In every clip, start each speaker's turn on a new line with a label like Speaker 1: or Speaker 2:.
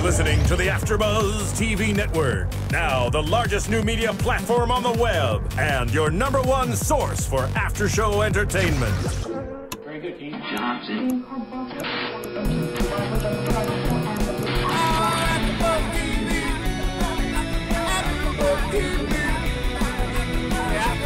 Speaker 1: listening to the AfterBuzz TV network. Now, the largest new media platform on the web and your #1 source for after-show entertainment.
Speaker 2: Very good, Kane. Johnson.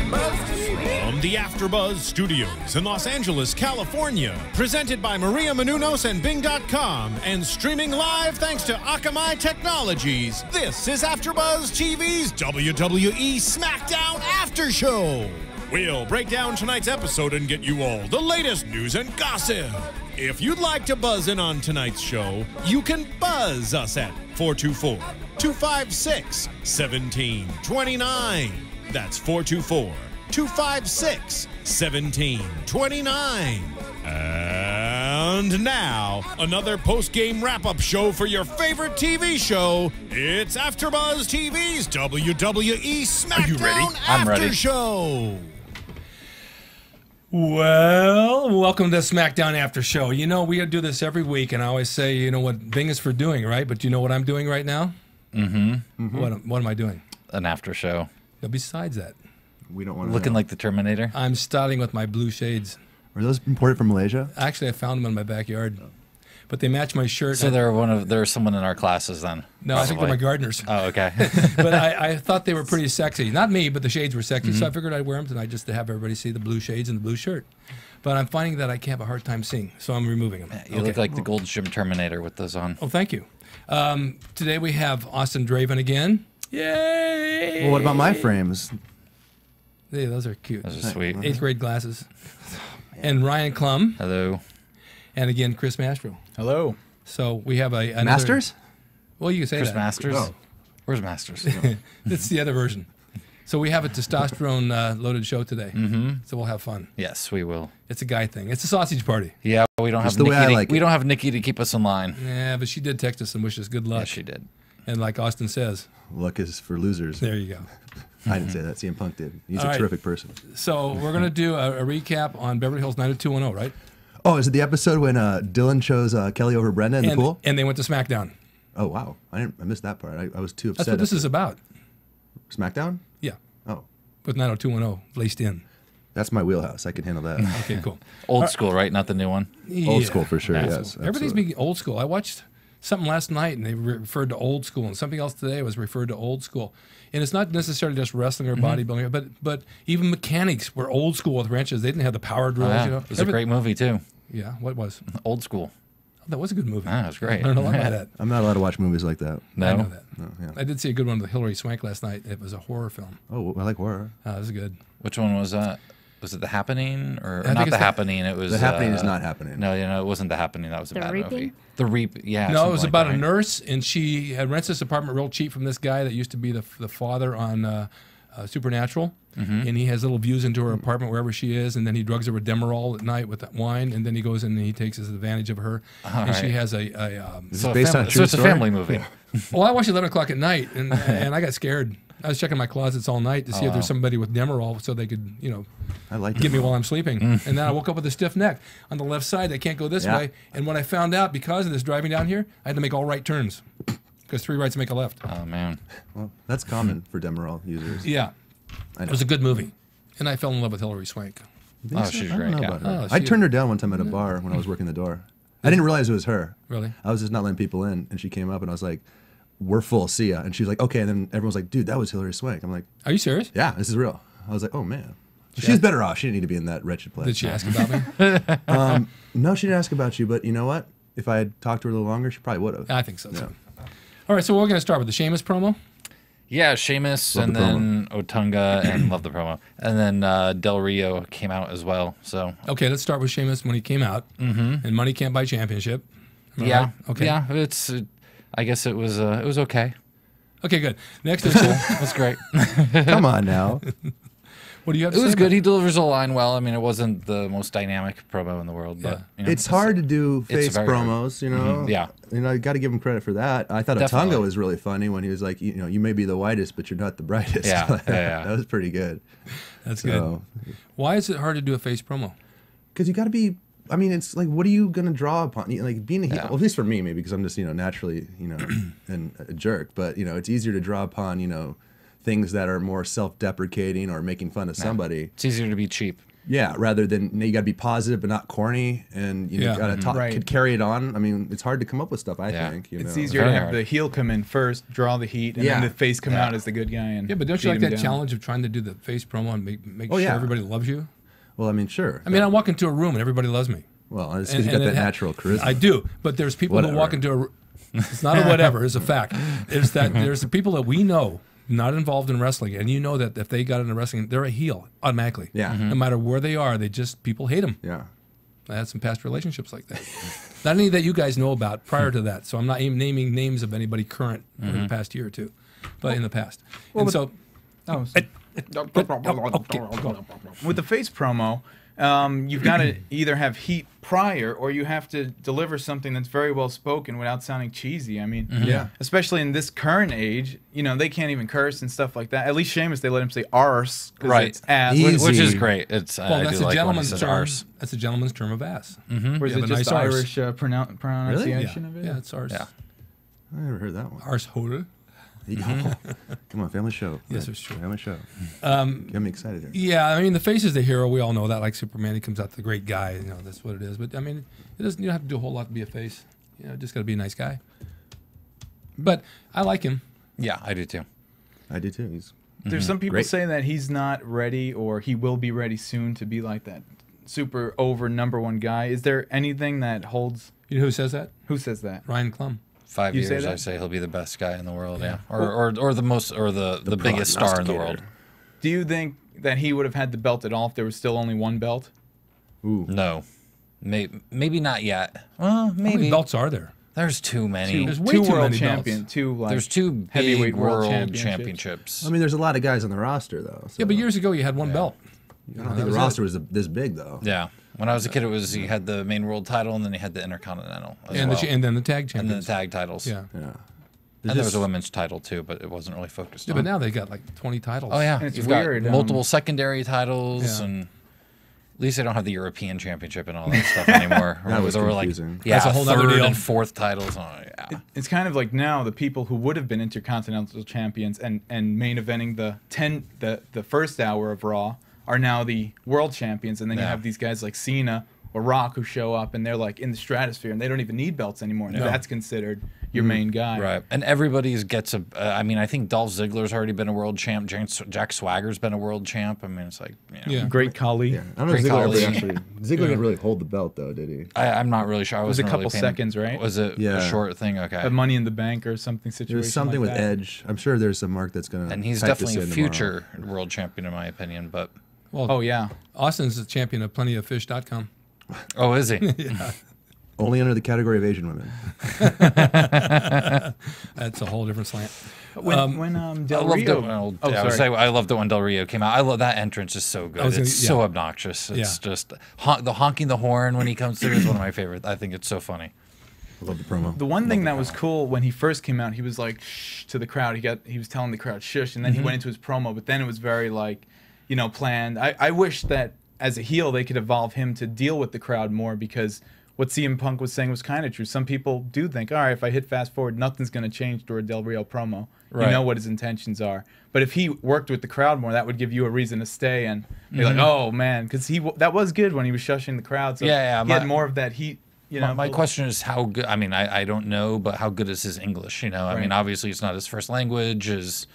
Speaker 3: From the AfterBuzz Studios in Los Angeles, California, presented by Maria Menounos and Bing.com, and streaming live thanks to Akamai Technologies, this is AfterBuzz TV's WWE SmackDown After Show. We'll break down tonight's episode and get you all the latest news and gossip. If you'd like to buzz in on tonight's show, you can buzz us at 424-256-1729. That's 424-256-1729. And now, another post-game wrap-up show for your favorite TV show. It's AfterBuzz TV's WWE SmackDown
Speaker 4: Are you ready? I'm
Speaker 3: After
Speaker 4: ready.
Speaker 3: Show.
Speaker 5: Well, welcome to SmackDown After Show. You know, we do this every week, and I always say, you know what Bing is for doing, right? But do you know what I'm doing right now? Mm-hmm. What am I doing?
Speaker 4: An after show.
Speaker 5: No, besides that,
Speaker 6: We don't want to
Speaker 4: Looking like the Terminator.
Speaker 5: I'm styling with my blue shades.
Speaker 6: Are those imported from Malaysia?
Speaker 5: Actually, I found them in my backyard, but they match my shirt.
Speaker 4: So there's someone in our classes then.
Speaker 5: No, I think they're my gardeners.
Speaker 4: Oh, okay.
Speaker 5: But I thought they were pretty sexy. Not me, but the shades were sexy, so I figured I'd wear them tonight just to have everybody see the blue shades and the blue shirt. But I'm finding that I can't have a hard time seeing, so I'm removing them.
Speaker 4: You look like the Gold Gym Terminator with those on.
Speaker 5: Oh, thank you. Today we have Austin Draven again. Yay!
Speaker 6: Well, what about my frames?
Speaker 5: Yeah, those are cute.
Speaker 4: Those are sweet.
Speaker 5: 8th grade glasses. And Ryan Clum.
Speaker 4: Hello.
Speaker 5: And again, Chris Mastro.
Speaker 7: Hello.
Speaker 5: So we have another...
Speaker 6: Masters?
Speaker 5: Well, you can say
Speaker 4: Chris
Speaker 5: that.
Speaker 4: Masters.
Speaker 6: Oh.
Speaker 4: Where's Masters?
Speaker 5: That's the other version. So we have a testosterone loaded show today. So we'll have fun.
Speaker 4: Yes, we will.
Speaker 5: It's a guy thing. It's a sausage party.
Speaker 4: Yeah, we don't have
Speaker 6: the way I
Speaker 4: Nikki.
Speaker 6: like
Speaker 4: We
Speaker 6: it.
Speaker 4: don't have Nikki to keep us in line.
Speaker 5: Yeah, but she did text us and wish us good luck.
Speaker 4: Yes, she did.
Speaker 5: And like Austin says,
Speaker 6: Luck is for losers.
Speaker 5: there you go.
Speaker 6: I didn't say that. CM Punk did. He's
Speaker 5: All
Speaker 6: a
Speaker 5: right.
Speaker 6: terrific person.
Speaker 5: So we're going to do a recap on Beverly Hills 90210, right?
Speaker 6: Oh, is it the episode when Dylan chose Kelly over Brenda in the pool?
Speaker 5: And they went to SmackDown.
Speaker 6: Oh, wow. I missed that part. I was too upset.
Speaker 5: That's what this is about.
Speaker 6: SmackDown?
Speaker 5: Yeah,
Speaker 6: Oh,
Speaker 5: with 90210 laced in.
Speaker 6: that's my wheelhouse. I can handle that.
Speaker 5: Okay, cool.
Speaker 4: Old school, right? Not the new one.
Speaker 6: Old
Speaker 5: Yeah.
Speaker 6: school for sure,
Speaker 4: Yeah.
Speaker 6: yes.
Speaker 5: Everything's
Speaker 6: absolutely.
Speaker 5: being old school. I watched something last night, and they referred to old school, and something else today was referred to old school. And it's not necessarily just wrestling or bodybuilding, but even mechanics were old school with wrenches. They didn't have the power
Speaker 4: Oh,
Speaker 5: drills.
Speaker 4: yeah.
Speaker 5: You know,
Speaker 4: It was a great movie too.
Speaker 5: Yeah, what was?
Speaker 4: Old school.
Speaker 5: Oh, that was a good movie.
Speaker 4: Ah, it was great.
Speaker 5: I learned a lot about that.
Speaker 6: I'm not allowed to watch movies like that.
Speaker 4: No.
Speaker 5: I know that.
Speaker 6: No, yeah.
Speaker 5: I did see a good one with Hilary Swank last night. It was a horror film.
Speaker 6: Oh, I like horror.
Speaker 5: It was good.
Speaker 4: Which one was that? Was it The Happening or
Speaker 5: think
Speaker 4: not
Speaker 5: it's
Speaker 4: The Happening? It was
Speaker 6: The Happening is not happening.
Speaker 4: No, it wasn't The Happening. That was a
Speaker 8: The
Speaker 4: bad
Speaker 8: Reaping?
Speaker 4: movie. The Reap. Yeah.
Speaker 5: No, it
Speaker 4: something
Speaker 5: was
Speaker 4: like
Speaker 5: about
Speaker 4: that,
Speaker 5: a
Speaker 4: right?
Speaker 5: nurse, and she had rented this apartment real cheap from this guy that used to be the father on Supernatural. And he has little views into her apartment wherever she is, and then he drugs her with Demerol at night with that wine, and then he goes in and he takes advantage of her. And she
Speaker 4: right.
Speaker 5: has
Speaker 6: Is
Speaker 4: So,
Speaker 6: this based on a
Speaker 4: so
Speaker 6: true
Speaker 4: it's a
Speaker 6: story?
Speaker 4: family movie.
Speaker 5: well, I watched 11 o'clock at night, and I got scared. I was checking my closets all night to see if there's somebody with Demerol so they could,
Speaker 6: I like
Speaker 5: get me
Speaker 6: it.
Speaker 5: while I'm sleeping. And then I woke up with a stiff neck. On the left side, I can't go this
Speaker 6: Yeah.
Speaker 5: way. And when I found out, because of this driving down here, I had to make all right turns. Because 3 rights make a left.
Speaker 4: Oh man.
Speaker 6: Well, that's common for Demerol users.
Speaker 5: Yeah.
Speaker 6: I know.
Speaker 5: It was a good movie. And I fell in love with Hilary Swank.
Speaker 6: Think
Speaker 4: Oh,
Speaker 6: so?
Speaker 4: she's
Speaker 6: I don't
Speaker 4: great,
Speaker 6: know
Speaker 4: yeah.
Speaker 6: about her.
Speaker 5: Oh,
Speaker 6: I
Speaker 5: she-
Speaker 6: turned her down one time at a bar when I was working the door. I didn't realize it was her.
Speaker 5: Really?
Speaker 6: I was just not letting people in, and she came up, and I was like, "We're full, see ya." And she was like, "Okay." And then everyone was like, "Dude, that was Hilary Swank." I'm like,
Speaker 5: Are you serious?
Speaker 6: "Yeah, this is real." I was like, "Oh man." She's better off. She didn't need to be in that wretched place.
Speaker 5: Did she ask about me?
Speaker 6: No, she didn't ask about you, but you know what? If I had talked to her a little longer, she probably would have.
Speaker 5: I think so,
Speaker 6: Yeah.
Speaker 5: too. All right, so we're going to start with the Sheamus promo.
Speaker 4: Yeah, Sheamus
Speaker 6: Love
Speaker 4: and
Speaker 6: the
Speaker 4: then Otunga and love the promo, and then Del Rio came out as well. So
Speaker 5: Okay, let's start with Sheamus when he came out. And Money Can't Buy Championship. Am I
Speaker 4: yeah,
Speaker 5: right? Okay.
Speaker 4: yeah, I guess it was okay.
Speaker 5: Okay, good. Next is
Speaker 4: It was great.
Speaker 6: Come on now.
Speaker 5: what do you have to
Speaker 4: It
Speaker 5: say
Speaker 4: was
Speaker 5: about
Speaker 4: good. He delivers a line well. I mean, it wasn't the most dynamic promo in the world, but
Speaker 6: It's hard to do face
Speaker 4: very hard.
Speaker 6: promos, you know.
Speaker 4: Yeah.
Speaker 6: You know, you got to give him credit for that. I thought
Speaker 4: Definitely.
Speaker 6: Otunga was really funny when he was like, you may be the whitest, but you're not the brightest.
Speaker 4: Yeah, yeah.
Speaker 6: That was pretty good.
Speaker 5: That's
Speaker 6: So,
Speaker 5: good. Why is it hard to do a face promo?
Speaker 6: because you got to be I mean, it's like, what are you gonna draw upon? Like being a heel,
Speaker 4: Yeah.
Speaker 6: well, at least for me, maybe because I'm just naturally and a jerk. But it's easier to draw upon things that are more self-deprecating or making fun of somebody.
Speaker 4: It's easier to be cheap.
Speaker 6: Yeah, rather than you got to be positive but not corny, and you got to talk,
Speaker 7: Right.
Speaker 6: carry it on. I mean, it's hard to come up with stuff. I
Speaker 4: Yeah.
Speaker 6: think
Speaker 7: It's easier to
Speaker 4: Very
Speaker 7: have
Speaker 4: hard.
Speaker 7: the heel come in first, draw the heat, and
Speaker 6: Yeah.
Speaker 7: then the face come
Speaker 4: Yeah.
Speaker 7: out as the good guy. And
Speaker 5: Yeah, but don't you
Speaker 7: beat
Speaker 5: like
Speaker 7: him
Speaker 5: that
Speaker 7: down.
Speaker 5: challenge of trying to do the face promo and make
Speaker 6: Oh,
Speaker 5: sure
Speaker 6: yeah.
Speaker 5: everybody loves you?
Speaker 6: Well, I mean, sure.
Speaker 5: I mean, I walk into a room and everybody loves me.
Speaker 6: Well, it's because you got that natural charisma.
Speaker 5: I do, but there's people who walk into a. It's not a whatever. It's a fact. It's that there's the people that we know not involved in wrestling, and that if they got into wrestling, they're a heel automatically.
Speaker 6: Yeah.
Speaker 5: No matter where they are, people hate them.
Speaker 6: Yeah.
Speaker 5: I had some past relationships like that. Not any that you guys know about prior to that. So I'm not even naming names of anybody current in the past year or two, but in the past. And so.
Speaker 7: Oh,
Speaker 5: Okay, go on.
Speaker 7: with the face promo, you've got to either have heat prior or you have to deliver something that's very well spoken without sounding cheesy. I mean,
Speaker 6: Yeah.
Speaker 7: especially in this current age, they can't even curse and stuff like that. At least Sheamus, they let him say arse because
Speaker 4: Right.
Speaker 7: it's ass.
Speaker 6: Easy.
Speaker 4: Which is great. It's
Speaker 5: Well,
Speaker 4: I
Speaker 5: that's
Speaker 4: do
Speaker 5: a
Speaker 4: like when he
Speaker 5: gentleman's
Speaker 4: says
Speaker 5: term.
Speaker 4: arse.
Speaker 5: That's a gentleman's term of ass.
Speaker 7: Or is
Speaker 5: You
Speaker 7: it
Speaker 5: have a
Speaker 7: just
Speaker 5: nice arse.
Speaker 7: Irish pronunciation of it?
Speaker 5: Yeah, it's arse.
Speaker 4: Yeah.
Speaker 6: I never heard that one.
Speaker 5: Arsehole.
Speaker 6: Come on, family show.
Speaker 5: Yes, it's true.
Speaker 6: Family show. Get me excited here.
Speaker 5: Yeah, I mean, the face is the hero. We all know that. Like Superman, he comes out the great guy. That's what it is. But I mean, it doesn't. You don't have to do a whole lot to be a face. Just got to be a nice guy. But I like him.
Speaker 4: Yeah, I do too.
Speaker 6: I do too. He's
Speaker 7: There's some people
Speaker 6: Great.
Speaker 7: saying that he's not ready or he will be ready soon to be like that super over #1 guy. Is there anything that holds?
Speaker 5: You know who says that?
Speaker 7: Who says that?
Speaker 5: Ryan Clum.
Speaker 4: 5
Speaker 7: You say
Speaker 4: years, I
Speaker 7: that?
Speaker 4: say he'll be the best guy in the world. Yeah, or the most, or the biggest star in the world.
Speaker 7: Do you think that he would have had the belt at all if there was still only one belt?
Speaker 6: Ooh.
Speaker 4: No, maybe not yet. Well,
Speaker 5: How many
Speaker 4: maybe
Speaker 5: belts are there?
Speaker 4: there's too many.
Speaker 5: There's way
Speaker 7: two
Speaker 5: too
Speaker 7: world
Speaker 5: many
Speaker 7: champion,
Speaker 5: belts.
Speaker 7: two like
Speaker 4: There's two
Speaker 7: heavyweight
Speaker 4: big
Speaker 7: world
Speaker 4: world
Speaker 7: championships.
Speaker 4: championships.
Speaker 6: I mean, there's a lot of guys on the roster though. So
Speaker 5: Yeah, but years ago you had one belt.
Speaker 6: I don't think the roster was this big though.
Speaker 4: Yeah, when I was a kid, it was he had the main world title and then he had the intercontinental as
Speaker 5: And,
Speaker 4: well.
Speaker 5: and then the tag
Speaker 4: and then
Speaker 5: champions.
Speaker 4: the tag titles.
Speaker 5: Yeah.
Speaker 6: Yeah.
Speaker 4: And there was a women's title too, but it wasn't really focused
Speaker 5: Yeah,
Speaker 4: on.
Speaker 5: but now they got like 20 titles.
Speaker 4: Oh yeah,
Speaker 7: And it's
Speaker 4: you've
Speaker 7: weird,
Speaker 4: got multiple secondary titles,
Speaker 5: Yeah.
Speaker 4: and at least they don't have the European Championship and all that stuff anymore.
Speaker 6: That was
Speaker 4: There were
Speaker 6: confusing.
Speaker 4: yeah,
Speaker 5: That's a whole nother
Speaker 4: third
Speaker 5: deal.
Speaker 4: and fourth titles. Oh, yeah.
Speaker 7: It's kind of like now the people who would have been intercontinental champions and main eventing the first hour of Raw are now the world champions, and then you
Speaker 4: Yeah.
Speaker 7: have these guys like Cena or Rock who show up and they're like in the stratosphere and they don't even need belts anymore. And that's considered your main guy.
Speaker 4: Right, and everybody's gets a. I mean, I think Dolph Ziggler's already been a world champ. Jack Swagger's been a world champ. I mean, it's like,
Speaker 5: Yeah.
Speaker 7: Great Khali.
Speaker 6: Yeah. I don't know if
Speaker 4: Great
Speaker 6: Ziggler ever
Speaker 4: colleague.
Speaker 6: actually. Ziggler didn't really hold the belt though, did he?
Speaker 4: I'm not really sure. I
Speaker 7: was a
Speaker 4: wasn't
Speaker 7: couple
Speaker 4: really paying-
Speaker 7: seconds, right?
Speaker 4: Was it
Speaker 6: Yeah.
Speaker 4: a short thing? Okay.
Speaker 7: A Money in the Bank or something situation.
Speaker 6: There's something
Speaker 7: like
Speaker 6: with
Speaker 7: that.
Speaker 6: Edge. I'm sure there's some mark that's gonna.
Speaker 4: and he's
Speaker 6: type this
Speaker 4: definitely a
Speaker 6: in tomorrow.
Speaker 4: future world champion in my opinion. But
Speaker 5: Well,
Speaker 7: Oh yeah.
Speaker 5: Austin's the champion of plentyoffish.com.
Speaker 4: oh, is he?
Speaker 6: Only under the category of Asian women.
Speaker 5: That's a whole different slant.
Speaker 7: When
Speaker 4: I
Speaker 7: Del
Speaker 4: loved it.
Speaker 7: Rio.
Speaker 4: When,
Speaker 7: Oh,
Speaker 4: I would
Speaker 7: sorry.
Speaker 4: say I loved it when Del Rio came out. I love that entrance is so good.
Speaker 5: was gonna-
Speaker 4: It's so
Speaker 5: yeah.
Speaker 4: obnoxious. It's
Speaker 5: Yeah.
Speaker 4: just the honking the horn when he comes through is one of my favorites. I think it's so funny.
Speaker 6: I love the promo.
Speaker 7: The one thing that was cool when he first came out, he was like shh to the crowd. He was telling the crowd shush, and then he went into his promo. But then it was very like, planned. I wish that as a heel they could evolve him to deal with the crowd more, because what CM Punk was saying was kind of true. Some people do think, all right, if I hit fast forward, nothing's going to change during a Del Rio promo.
Speaker 4: Right.
Speaker 7: You know what his intentions are. But if he worked with the crowd more, that would give you a reason to stay and be like, oh man, because that was good when he was shushing the crowd. So
Speaker 4: Yeah,
Speaker 7: he had more of that heat.
Speaker 4: My question is how good. I mean, I don't know, but how good is his English? I mean,
Speaker 7: Right.
Speaker 4: obviously it's not his first language. He's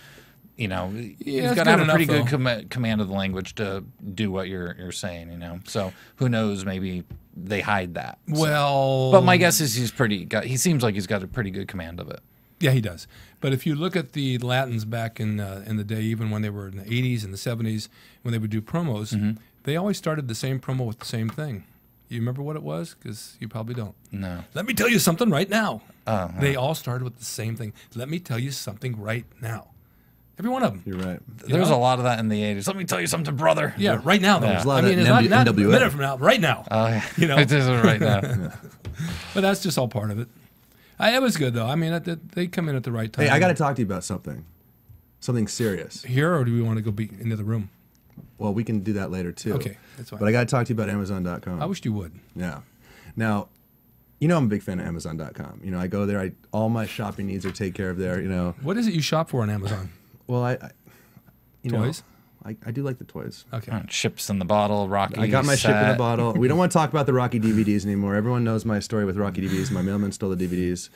Speaker 5: it's
Speaker 4: got to have
Speaker 5: good
Speaker 4: a pretty
Speaker 5: enough,
Speaker 4: good command of the language to do what you're saying. So who knows? Maybe they hide that. So.
Speaker 5: Well,
Speaker 4: But my guess is he seems like he's got a pretty good command of it.
Speaker 5: yeah, he does. But if you look at the Latins back in the day, even when they were in the 80s and the 70s, when they would do promos, they always started the same promo with the same thing. You remember what it was? Because you probably don't.
Speaker 4: No.
Speaker 5: Let me tell you something right now.
Speaker 4: Oh,
Speaker 5: They all started with the same thing. Let me tell you something right now. Every one of them.
Speaker 6: You're right.
Speaker 4: There's a lot of that in the 80s. Let me tell you something, brother.
Speaker 5: Yeah, right now, though.
Speaker 4: There's a
Speaker 6: lot
Speaker 5: I
Speaker 6: of
Speaker 5: mean,
Speaker 6: that
Speaker 5: it's
Speaker 6: in
Speaker 5: not a
Speaker 6: NWA.
Speaker 5: minute from now, right now.
Speaker 4: Oh, yeah.
Speaker 5: It
Speaker 4: isn't right now.
Speaker 5: But that's just all part of it. It was good, though. I mean, they come in at the right time.
Speaker 6: Hey, I got to talk to you about something. Something serious.
Speaker 5: Here, or do we want to go be into the room?
Speaker 6: Well, we can do that later too.
Speaker 5: Okay, that's fine.
Speaker 6: But I got to talk to you about Amazon.com.
Speaker 5: I wished you would.
Speaker 6: Yeah. Now, you know I'm a big fan of Amazon.com. You know, I go there. All my shopping needs are taken care of there. You know.
Speaker 5: What is it you shop for on Amazon?
Speaker 6: Well,
Speaker 5: Toys?
Speaker 6: I do like the toys.
Speaker 5: Okay.
Speaker 4: Chips in the bottle, Rocky.
Speaker 6: I got my
Speaker 4: set.
Speaker 6: ship in the bottle. We don't want to talk about the Rocky DVDs anymore. Everyone knows my story with Rocky DVDs. My mailman stole the DVDs.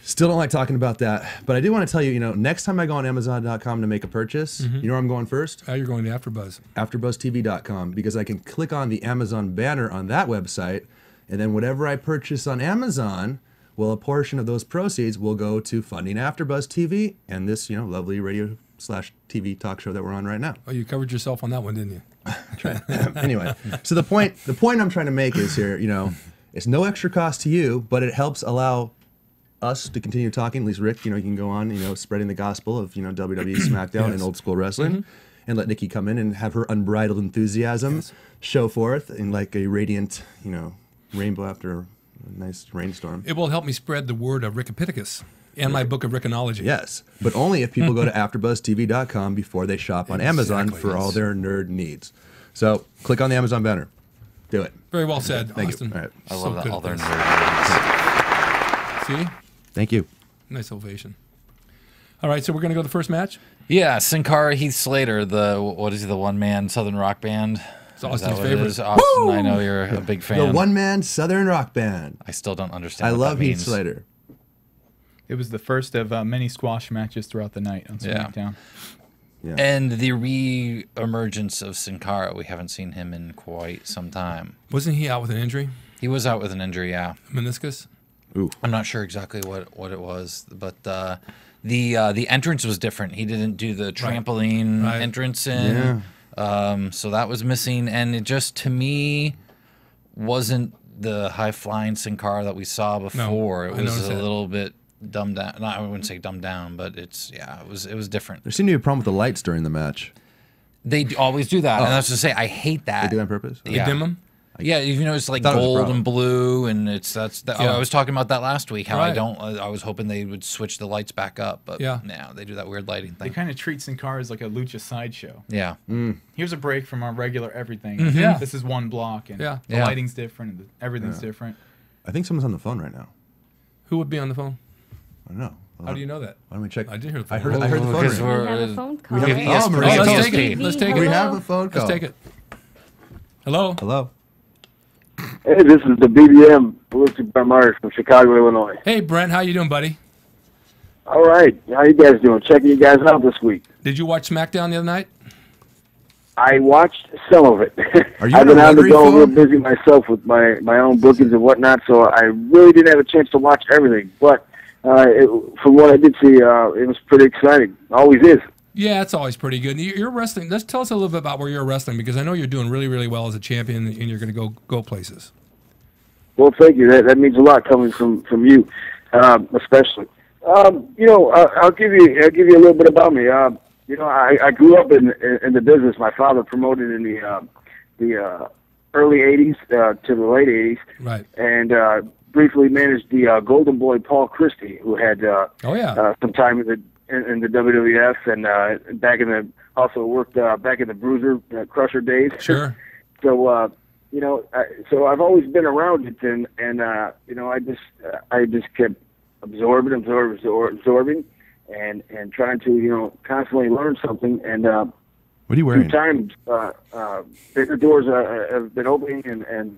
Speaker 6: Still don't like talking about that. But I do want to tell you, next time I go on Amazon.com to make a purchase, you know where I'm going first?
Speaker 5: You're going to AfterBuzz.
Speaker 6: AfterBuzzTV.com, because I can click on the Amazon banner on that website, and then whatever I purchase on Amazon, well, a portion of those proceeds will go to funding AfterBuzz TV and this, lovely radio/TV talk show that we're on right now.
Speaker 5: Oh, you covered yourself on that one, didn't you?
Speaker 6: Anyway, so the point I'm trying to make is here, it's no extra cost to you, but it helps allow us to continue talking. At least Rick, you can go on, spreading the gospel of, WWE SmackDown and old school wrestling, and let Nikki come in and have her unbridled enthusiasm show forth in like a radiant, rainbow after a nice rainstorm.
Speaker 5: It will help me spread the word of Rickopithecus and my book of Rickonology.
Speaker 6: Yes, but only if people go to AfterBuzzTV.com before they shop on Amazon for all their nerd needs. So click on the Amazon banner. Do it.
Speaker 5: Very well said,
Speaker 6: Thank
Speaker 5: Austin.
Speaker 6: you. All right.
Speaker 4: I love that. All their
Speaker 5: See?
Speaker 6: Thank you.
Speaker 5: Nice ovation. All right, so we're going to go to the first match?
Speaker 4: Yeah, Sin Cara, Heath Slater, the one-man Southern rock band.
Speaker 5: It's Austin's favorite.
Speaker 4: Austin,
Speaker 6: Woo!
Speaker 4: I know you're a big fan.
Speaker 6: The one-man Southern rock band.
Speaker 4: I still don't understand
Speaker 6: I
Speaker 4: what
Speaker 6: love
Speaker 4: that
Speaker 6: Heath
Speaker 4: means.
Speaker 6: Slater.
Speaker 7: It was the first of many squash matches throughout the night on SmackDown.
Speaker 6: Yeah.
Speaker 4: And the re-emergence of Sin Cara, we haven't seen him in quite some time.
Speaker 5: Wasn't he out with an injury?
Speaker 4: He was out with an injury, yeah.
Speaker 5: Meniscus?
Speaker 6: Ooh.
Speaker 4: I'm not sure exactly what it was, but the entrance was different. He didn't do the trampoline entrance in, so that was missing. And it just, to me, wasn't the high-flying Sin Cara that we saw before.
Speaker 5: No,
Speaker 4: it was a little bit dumbed down. No, I wouldn't say dumbed down, but it was different.
Speaker 6: There seemed to be a problem with the lights during the match.
Speaker 4: They always do that, and that's to say, I hate that.
Speaker 6: They do that on purpose?
Speaker 5: They dim them?
Speaker 4: Yeah, it's like
Speaker 6: thought it was a
Speaker 4: gold
Speaker 6: problem.
Speaker 4: and blue, and I was talking about that last week. How
Speaker 5: Right.
Speaker 4: I was hoping they would switch the lights back up, but now they do that weird lighting
Speaker 7: They
Speaker 4: thing.
Speaker 7: kind of treat Sin Cara as like a lucha sideshow.
Speaker 4: Yeah,
Speaker 7: Here's a break from our regular everything.
Speaker 5: Yeah.
Speaker 7: This is one block, and the
Speaker 4: Yeah.
Speaker 7: lighting's different, and everything's different.
Speaker 6: I think someone's on the phone right now.
Speaker 5: Who would be on the phone?
Speaker 6: I don't know.
Speaker 5: How do you know that?
Speaker 6: Why don't we check?
Speaker 5: I did hear the phone.
Speaker 6: I heard the phone
Speaker 4: because
Speaker 6: ring.
Speaker 8: We have a phone call.
Speaker 6: have-
Speaker 8: right?
Speaker 6: oh, Maria,
Speaker 5: let's
Speaker 6: let's
Speaker 5: take it. Let's take
Speaker 6: We
Speaker 5: it.
Speaker 6: have a phone call.
Speaker 5: Let's take it. Hello?
Speaker 6: Hello.
Speaker 9: Hey, this is the BBM, Lucy Myers from Chicago, Illinois.
Speaker 5: Hey, Brent, how you doing, buddy?
Speaker 9: All right, how you guys doing? Checking you guys out this week.
Speaker 5: Did you watch SmackDown the other night?
Speaker 9: I watched some of it.
Speaker 6: Are you
Speaker 9: I've been
Speaker 6: on a
Speaker 9: on the
Speaker 6: rotary
Speaker 9: go, real
Speaker 6: phone?
Speaker 9: busy myself with my own bookings and whatnot, so I really didn't have a chance to watch everything. But from what I did see, it was pretty exciting. Always is.
Speaker 5: Yeah, it's always pretty good. You're wrestling. Let's tell us a little bit about where you're wrestling, because I know you're doing really, really well as a champion, and you're going to go places.
Speaker 9: Well, thank you. That means a lot coming from you, especially. I'll give you a little bit about me. I grew up in the business. My father promoted in the early '80s to the late '80s,
Speaker 5: Right.
Speaker 9: and briefly managed the Golden Boy Paul Christie, who had some time in the WWF and also worked back in the Bruiser Crusher days.
Speaker 5: Sure.
Speaker 9: So so I've always been around it, and I just kept absorbing, and trying to constantly learn something. And
Speaker 6: What are you wearing?
Speaker 9: through time, bigger doors have been opening, and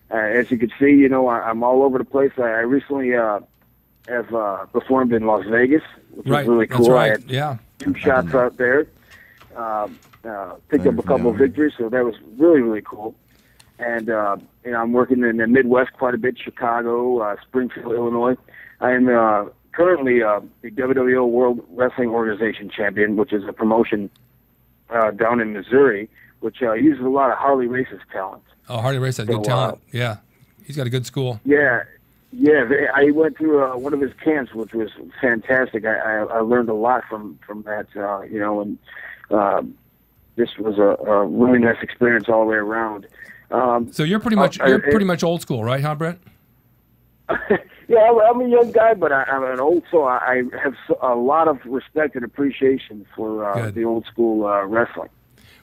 Speaker 9: as you can see, I'm all over the place. I recently have performed in Las Vegas, which was really cool.
Speaker 5: That's right.
Speaker 9: I had
Speaker 5: Yeah.
Speaker 9: 2 shots out there. Picked up a couple of victories, so that was really, really cool. And I'm working in the Midwest quite a bit, Chicago, Springfield, Illinois. I am currently the WWO World Wrestling Organization champion, which is a promotion down in Missouri, which uses a lot of Harley Race's talent.
Speaker 5: Oh, Hardy Race has good talent. Yeah. He's got a good school.
Speaker 9: Yeah. I went through one of his camps, which was fantastic. I learned a lot from that, and this was a really nice experience all the way around.
Speaker 5: So you're pretty much old school, right, huh, Brent?
Speaker 9: Yeah, I'm a young guy, but I'm an old soul. I have a lot of respect and appreciation for the old school wrestling.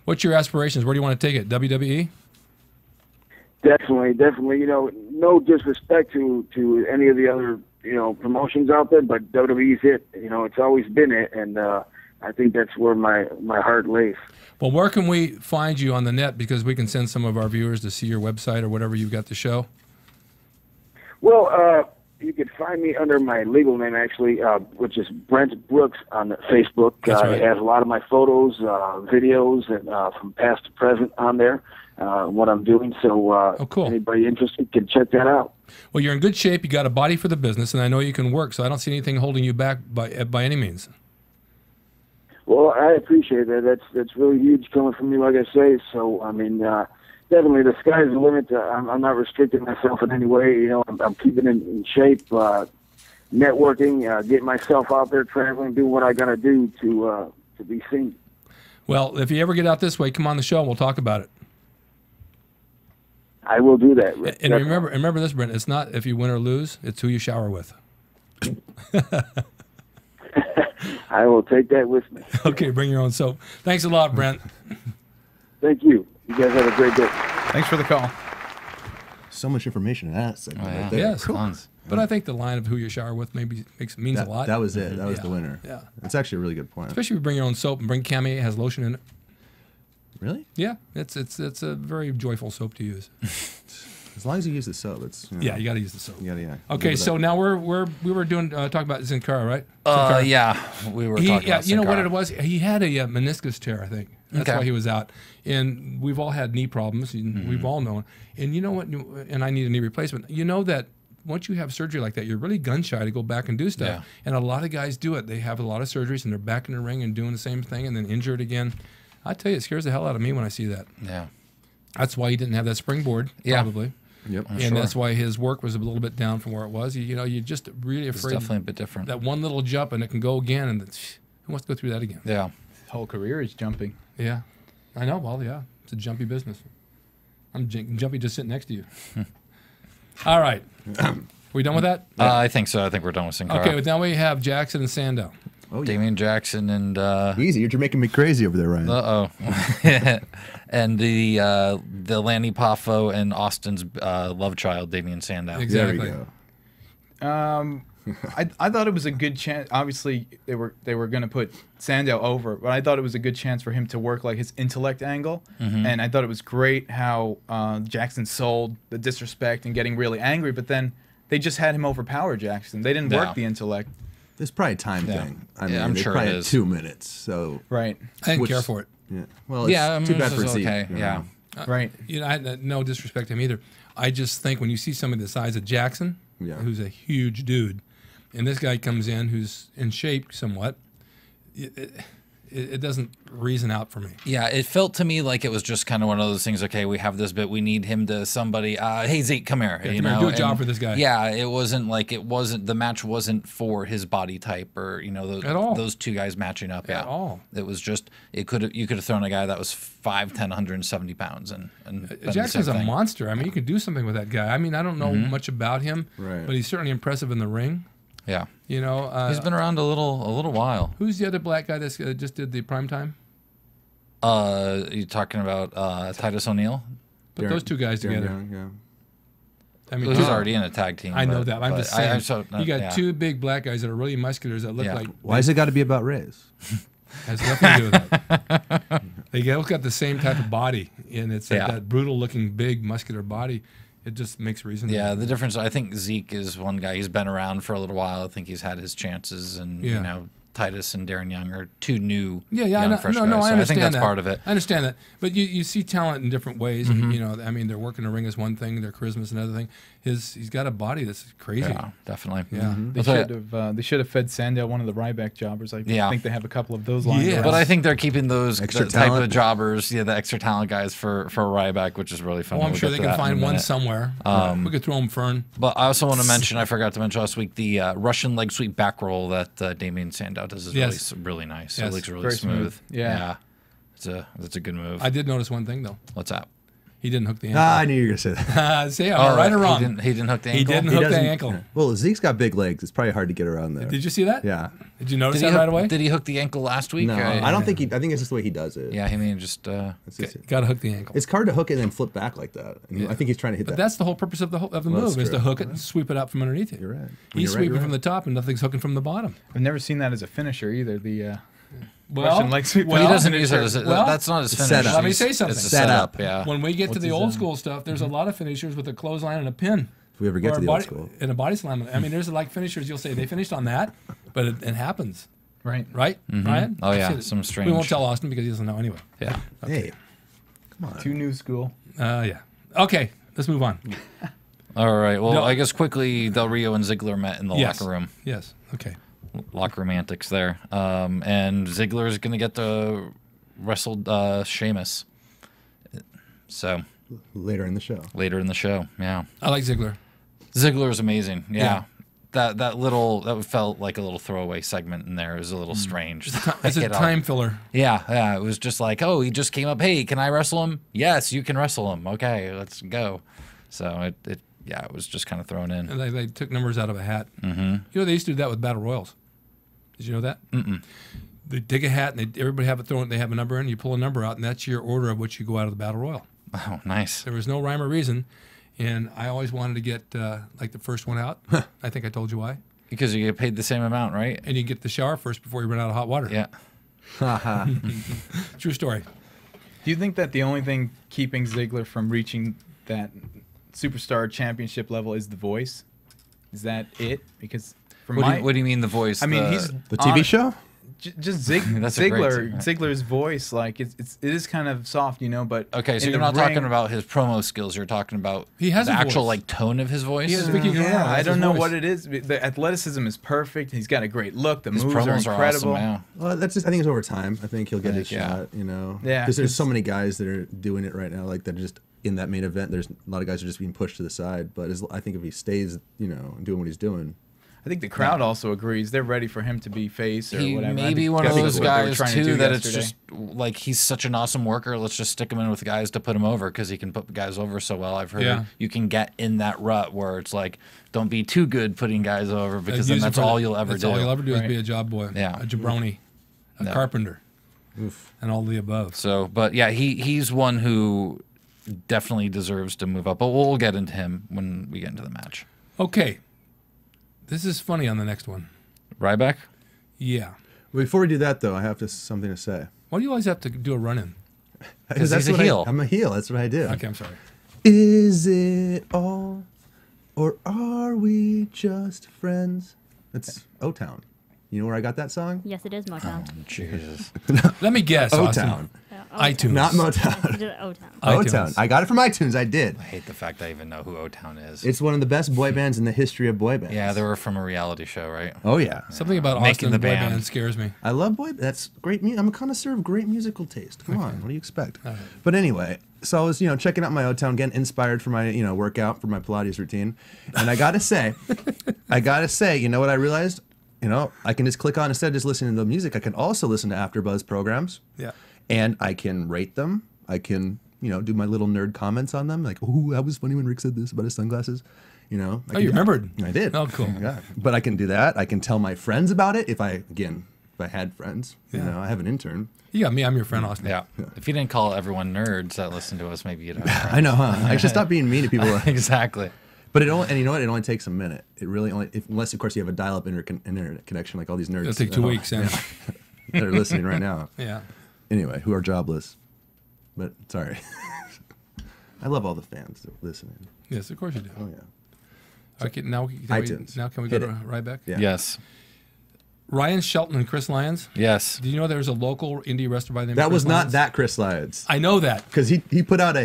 Speaker 5: What's your aspirations? Where do you want to take it? WWE?
Speaker 9: Definitely. You know, no disrespect to any of the other, you know, promotions out there, but WWE's it. You know, it's always been it, and I think that's where my heart lays.
Speaker 5: Well, where can we find you on the net? Because we can send some of our viewers to see your website or whatever you've got to show.
Speaker 9: Well, you could find me under my legal name, actually, which is Brent Brooks on Facebook.
Speaker 5: Right.
Speaker 9: It has a lot of my photos, videos, and from past to present on there, what I'm doing. So
Speaker 5: cool.
Speaker 9: Anybody interested can check that out.
Speaker 5: Well, you're in good shape. You got a body for the business, and I know you can work, so I don't see anything holding you back by any means.
Speaker 9: Well, I appreciate that. That's really huge coming from me, like I say. So, I mean, definitely the sky's the limit. I'm not restricting myself in any way. You know, I'm keeping in shape, networking, getting myself out there, traveling, doing what I got to do to be seen.
Speaker 5: Well, if you ever get out this way, come on the show and we'll talk about it.
Speaker 9: I will do that. Rick.
Speaker 5: And remember this, Brent. It's not if you win or lose. It's who you shower with.
Speaker 9: I will take that with me.
Speaker 5: Okay, bring your own soap. Thanks a lot, Brent.
Speaker 9: Thank you. You guys have a great day.
Speaker 7: Thanks for the call.
Speaker 6: So much information in that segment right there.
Speaker 5: Yes, but I think the line of who you shower with maybe means a lot.
Speaker 6: That was it. That was the winner.
Speaker 5: Yeah.
Speaker 6: It's actually a really good point.
Speaker 5: Especially if you bring your own soap and bring Camé, it has lotion in it.
Speaker 6: Really?
Speaker 5: Yeah, it's a very joyful soap to use.
Speaker 6: As long as you use the soap, it's you
Speaker 5: you got to use the soap.
Speaker 6: Yeah.
Speaker 5: Okay, so now we were doing talking about Sin Cara, right?
Speaker 4: Yeah, we were talking about Sin
Speaker 5: you know
Speaker 4: Cara.
Speaker 5: what it was? He had a meniscus tear, I think. That's why he was out. And we've all had knee problems. And we've all known. And you know what? And I need a knee replacement. You know that once you have surgery like that, you're really gun shy to go back and do stuff.
Speaker 4: Yeah.
Speaker 5: And a lot of guys do it. They have a lot of surgeries and they're back in the ring and doing the same thing and then injured again. I tell you, it scares the hell out of me when I see that.
Speaker 4: Yeah.
Speaker 5: That's why he didn't have that springboard, probably.
Speaker 6: Yep.
Speaker 5: And that's why his work was a little bit down from where it was. You're just really
Speaker 4: It's
Speaker 5: afraid.
Speaker 4: definitely a bit different.
Speaker 5: That one little jump and it can go again, and who wants to go through that again?
Speaker 4: Yeah.
Speaker 7: His whole career is jumping.
Speaker 5: Yeah, I know. Well, yeah, it's a jumpy business. I'm jumpy just sitting next to you. All right, we done with that?
Speaker 4: I think so. I think we're done with Sin Cara.
Speaker 5: Okay, but now we have Jackson and Sandow.
Speaker 6: Oh, yeah.
Speaker 4: Damian Jackson and
Speaker 6: Easy, you're making me crazy over there, Ryan.
Speaker 4: and the Lanny Poffo and Austin's love child, Damian Sandow.
Speaker 5: Exactly.
Speaker 6: There we go.
Speaker 7: I thought it was a good chance. Obviously, they were going to put Sandow over, but I thought it was a good chance for him to work like his intellect angle. And I thought it was great how Jackson sold the disrespect and getting really angry, but then they just had him overpower Jackson. They didn't work the intellect.
Speaker 6: It's probably a time thing. I mean,
Speaker 4: I'm
Speaker 6: they
Speaker 4: sure
Speaker 6: probably
Speaker 4: it
Speaker 6: had
Speaker 4: is.
Speaker 6: 2 minutes, so
Speaker 7: Right.
Speaker 5: I didn't care for it.
Speaker 6: yeah. Well, it's too bad for Zeke.
Speaker 4: okay.
Speaker 6: you know.
Speaker 4: Yeah.
Speaker 7: Right.
Speaker 5: You know, I had no disrespect to him either. I just think when you see somebody the size of Jackson, who's a huge dude, and this guy comes in who's in shape somewhat, it doesn't reason out for me.
Speaker 4: Yeah, it felt to me like it was just kind of one of those things. Okay, we have this bit. We need him to somebody. Hey Zeke, come here.
Speaker 5: Come here, do a job for this guy.
Speaker 4: Yeah, it wasn't like the match wasn't for his body type or those two guys matching up.
Speaker 5: At all.
Speaker 4: It was just you could have thrown a guy that was 5'10", 170 pounds and
Speaker 5: Jackson's a monster. I mean, you could do something with that guy. I mean, I don't know much about him,
Speaker 6: Right.
Speaker 5: but he's certainly impressive in the ring.
Speaker 4: Yeah,
Speaker 5: You know,
Speaker 4: he's been around a little while.
Speaker 5: who's the other black guy that just did the primetime?
Speaker 4: You talking about Titus O'Neil?
Speaker 5: Put those two guys together.
Speaker 6: Young, yeah.
Speaker 5: I mean,
Speaker 4: He's already in a tag team.
Speaker 5: I know
Speaker 4: but-
Speaker 5: that. I'm
Speaker 4: but
Speaker 5: just saying. You got
Speaker 4: yeah.
Speaker 5: two big black guys that are really muscular that look like.
Speaker 6: Why's it got to be about Rays?
Speaker 5: Has nothing to do with that. They both got the same type of body, and it's like that brutal-looking, big, muscular body. It just makes reason.
Speaker 4: Yeah, the difference. I think Zeke is one guy. He's been around for a little while. I think he's had his chances, and Titus and Darren Young are two new, young, fresh guys.
Speaker 5: I understand
Speaker 4: I think that's
Speaker 5: that.
Speaker 4: part of it.
Speaker 5: I understand that, but you see talent in different ways, and I mean, they're working the ring is one thing, their charisma is another thing. He's got a body that's crazy.
Speaker 4: Yeah, definitely.
Speaker 5: Yeah.
Speaker 7: They should have fed Sandow one of the Ryback jobbers. I think they have a couple of those lines.
Speaker 5: Yeah.
Speaker 7: around.
Speaker 4: But I think they're keeping those
Speaker 6: Extra
Speaker 4: type
Speaker 6: talent.
Speaker 4: of jobbers, the extra talent guys for Ryback, which is really fun.
Speaker 5: Well, I'm
Speaker 4: We'll
Speaker 5: sure
Speaker 4: get
Speaker 5: they
Speaker 4: to
Speaker 5: can
Speaker 4: that in
Speaker 5: find
Speaker 4: a
Speaker 5: one
Speaker 4: minute.
Speaker 5: somewhere. We could throw him Fern.
Speaker 4: But I also want to mention, I forgot to mention last week, the Russian leg sweep back roll that Damian Sandow does is really nice.
Speaker 5: Yes.
Speaker 4: It looks really
Speaker 7: Very
Speaker 4: smooth.
Speaker 7: smooth. Yeah.
Speaker 4: That's a good move.
Speaker 5: I did notice one thing though.
Speaker 4: What's that?
Speaker 5: He didn't hook the ankle.
Speaker 6: I knew you were gonna say that.
Speaker 5: See, am I right or wrong?
Speaker 4: He didn't hook the ankle.
Speaker 5: He didn't hook the ankle.
Speaker 6: Well, Zeke's got big legs. It's probably hard to get around there.
Speaker 5: Did you see that?
Speaker 6: Yeah.
Speaker 5: Did you notice
Speaker 4: Did he
Speaker 5: that right
Speaker 4: hook,
Speaker 5: away?
Speaker 4: Did he hook the ankle last week?
Speaker 6: No, I don't think he. I think it's just the way he does it.
Speaker 4: Yeah, he mean just.
Speaker 5: Got to hook the ankle.
Speaker 6: It's hard to hook it and then flip back like that. And I think he's trying to hit
Speaker 5: But
Speaker 6: that.
Speaker 5: that's the whole purpose of the move is to hook it and sweep it out from underneath you.
Speaker 6: You're right.
Speaker 5: He's sweeping from the top and nothing's hooking from the bottom.
Speaker 7: I've never seen that as a finisher either. The
Speaker 5: Well,
Speaker 7: Russian leg sweep.
Speaker 4: He doesn't use it as that's not his finish.
Speaker 6: setup.
Speaker 5: Let me say something.
Speaker 4: It's a
Speaker 6: Setup.
Speaker 4: setup. Yeah.
Speaker 5: When we get to the old school stuff, there's a lot of finishers with a clothesline and a pin.
Speaker 6: If we ever get
Speaker 5: Or
Speaker 6: to
Speaker 5: a
Speaker 6: the
Speaker 5: body,
Speaker 6: old school.
Speaker 5: and a body slam. I mean, there's like finishers you'll say they finished on that, but it happens,
Speaker 7: Right.
Speaker 5: right, Ryan?
Speaker 4: Oh, yeah,
Speaker 5: See,
Speaker 4: some strange-
Speaker 5: We won't tell Austin because he doesn't know anyway.
Speaker 4: Yeah.
Speaker 6: Hey, come on.
Speaker 7: Too new school.
Speaker 5: Yeah. Okay, let's move on.
Speaker 4: All right. Well,
Speaker 5: No.
Speaker 4: I guess quickly, Del Rio and Ziggler met in the
Speaker 5: Yes.
Speaker 4: locker room.
Speaker 5: Yes. Okay.
Speaker 4: Locker room antics there. And Ziggler's going to get to wrestle Sheamus. So
Speaker 6: Later in the show.
Speaker 4: later in the show, yeah.
Speaker 5: I like Ziggler.
Speaker 4: Ziggler is amazing. Yeah.
Speaker 5: Yeah.
Speaker 4: That felt like a little throwaway segment in there. It was a little strange.
Speaker 5: It's a
Speaker 4: You know?
Speaker 5: time filler.
Speaker 4: Yeah. It was just like, oh, he just came up. Hey, can I wrestle him? Yes, you can wrestle him. Okay, let's go. So it was just kind of thrown in.
Speaker 5: And they took numbers out of a hat. Mm-hmm. You know, they used to do that with battle royals. Did you know that? Mm-mm. They dig a hat and everybody have it thrown. They have a number in. You pull a number out, and that's your order of which you go out of the battle royal.
Speaker 4: Oh, nice.
Speaker 5: There was no rhyme or reason, and I always wanted to get like the first one out. I think I told you why.
Speaker 4: Because you get paid the same amount, right?
Speaker 5: And you get the shower first before you run out of hot water.
Speaker 4: Yeah.
Speaker 5: True story.
Speaker 7: Do you think that the only thing keeping Ziggler from reaching that superstar championship level is the voice? Is that it? Because from
Speaker 4: What do you mean the voice?
Speaker 7: I mean, he's
Speaker 6: The TV show?
Speaker 7: Just
Speaker 4: That's a great
Speaker 7: Ziggler.
Speaker 4: segment.
Speaker 7: Ziggler's voice, like it is kind of soft, you know. But
Speaker 4: Okay, so
Speaker 7: in
Speaker 4: you're
Speaker 7: the
Speaker 4: not talking
Speaker 7: ring-
Speaker 4: about his promo skills. You're talking about
Speaker 5: He has
Speaker 4: the
Speaker 5: a
Speaker 4: actual
Speaker 5: voice.
Speaker 4: like tone of his voice.
Speaker 5: He has Vicky Guerrero.
Speaker 7: Yeah, I
Speaker 5: That's
Speaker 7: don't
Speaker 5: his
Speaker 7: know
Speaker 5: voice.
Speaker 7: what it is. The athleticism is perfect. He's got a great look. The
Speaker 4: His
Speaker 7: moves are
Speaker 4: promos are
Speaker 7: incredible.
Speaker 4: awesome. Yeah.
Speaker 6: Well, that's just. I think it's over time. I think he'll get his
Speaker 4: Yeah.
Speaker 6: shot. You know.
Speaker 7: Yeah,
Speaker 6: Because there's
Speaker 7: 'cause-
Speaker 6: so many guys that are doing it right now. Like that are just in that main event. There's a lot of guys who are just being pushed to the side. But I think if he stays, doing what he's doing.
Speaker 7: I think the crowd also agrees. They're ready for him to be face or
Speaker 4: He
Speaker 7: whatever. I
Speaker 4: may be
Speaker 7: think
Speaker 4: one of
Speaker 7: that's
Speaker 4: those
Speaker 7: what they were
Speaker 4: guys
Speaker 7: trying to
Speaker 4: too
Speaker 7: do
Speaker 4: that it's
Speaker 7: yesterday.
Speaker 4: just like he's such an awesome worker. Let's just stick him in with guys to put him over because he can put guys over so well. I've heard
Speaker 5: Yeah.
Speaker 4: you can get in that rut where it's like don't be too good putting guys over because then
Speaker 5: Use it
Speaker 4: that's
Speaker 5: for-
Speaker 4: all you'll ever
Speaker 5: that's
Speaker 4: do.
Speaker 5: all you'll ever do is
Speaker 7: Right.
Speaker 5: be a job boy,
Speaker 4: Yeah.
Speaker 5: a jabroni, a
Speaker 4: Yeah.
Speaker 5: carpenter, and all the above.
Speaker 4: So, but yeah, he's one who definitely deserves to move up. But we'll get into him when we get into the match.
Speaker 5: Okay. This is funny on the next one.
Speaker 4: Ryback?
Speaker 5: Yeah.
Speaker 6: Before we do that, though, I have something to say.
Speaker 5: Why do you always have to do a run-in?
Speaker 4: Because
Speaker 6: That's
Speaker 4: he's a
Speaker 6: what
Speaker 4: heel.
Speaker 6: I'm a heel. That's what I do.
Speaker 5: Okay, I'm sorry.
Speaker 6: Is it all, or are we just friends? That's O-Town. You know where I got that song?
Speaker 8: Yes, it is Motown.
Speaker 4: Jesus.
Speaker 5: Let me guess, Austin.
Speaker 6: O-Town.
Speaker 5: iTunes.
Speaker 6: Not Motown.
Speaker 8: O-Town.
Speaker 6: O-Town.
Speaker 5: iTunes.
Speaker 6: I got it from iTunes. I did.
Speaker 4: I hate the fact I even know who O-Town is.
Speaker 6: It's one of the best boy bands in the history of boy bands.
Speaker 4: Yeah, they were from a reality show, right?
Speaker 6: Oh, yeah.
Speaker 5: Something about
Speaker 4: Making
Speaker 5: Austin
Speaker 4: the
Speaker 5: boy
Speaker 4: band.
Speaker 5: band scares me.
Speaker 6: I love boy. That's great. I'm a connoisseur of great musical taste. Come on, what do you expect? But anyway, so I was checking out my O-Town, getting inspired for my workout for my Pilates routine, and I gotta say, you know what I realized? I can just click on instead of just listening to the music, I can also listen to AfterBuzz programs.
Speaker 5: Yeah.
Speaker 6: And I can rate them. I can do my little nerd comments on them, like, "Ooh, that was funny when Rick said this about his sunglasses."
Speaker 5: Oh, you remembered?
Speaker 6: I did.
Speaker 5: Oh, cool.
Speaker 6: Yeah. But I can do that. I can tell my friends about it if I had friends.
Speaker 5: Yeah.
Speaker 6: I have an intern.
Speaker 5: You got me. I'm your friend, Austin.
Speaker 4: Yeah. If you didn't call everyone nerds that listen to us, maybe you'd have
Speaker 6: I know, huh? I should stop being mean to people.
Speaker 4: Exactly.
Speaker 6: But you know what? It only takes a minute. It really only, unless of course you have a dial-up internet connection like all these nerds.
Speaker 5: It'll take 2 weeks. Yeah.
Speaker 6: that are listening right now.
Speaker 5: Yeah.
Speaker 6: Anyway, who are jobless. But sorry. I love all the fans that are listening.
Speaker 5: Yes, of course you do.
Speaker 6: Oh yeah.
Speaker 5: Okay, now
Speaker 6: iTunes.
Speaker 5: Now can we
Speaker 6: Hit
Speaker 5: go to
Speaker 6: it.
Speaker 5: Ryback?
Speaker 6: Yeah.
Speaker 4: Yes.
Speaker 5: Ryan Shelton and Chris Lyons.
Speaker 4: Yes.
Speaker 5: Do you know there's a local indie wrestler by the name
Speaker 6: That
Speaker 5: of
Speaker 6: was
Speaker 5: Chris
Speaker 6: not
Speaker 5: Lyons?
Speaker 6: that Chris Lyons.
Speaker 5: I know that.
Speaker 6: Because he put out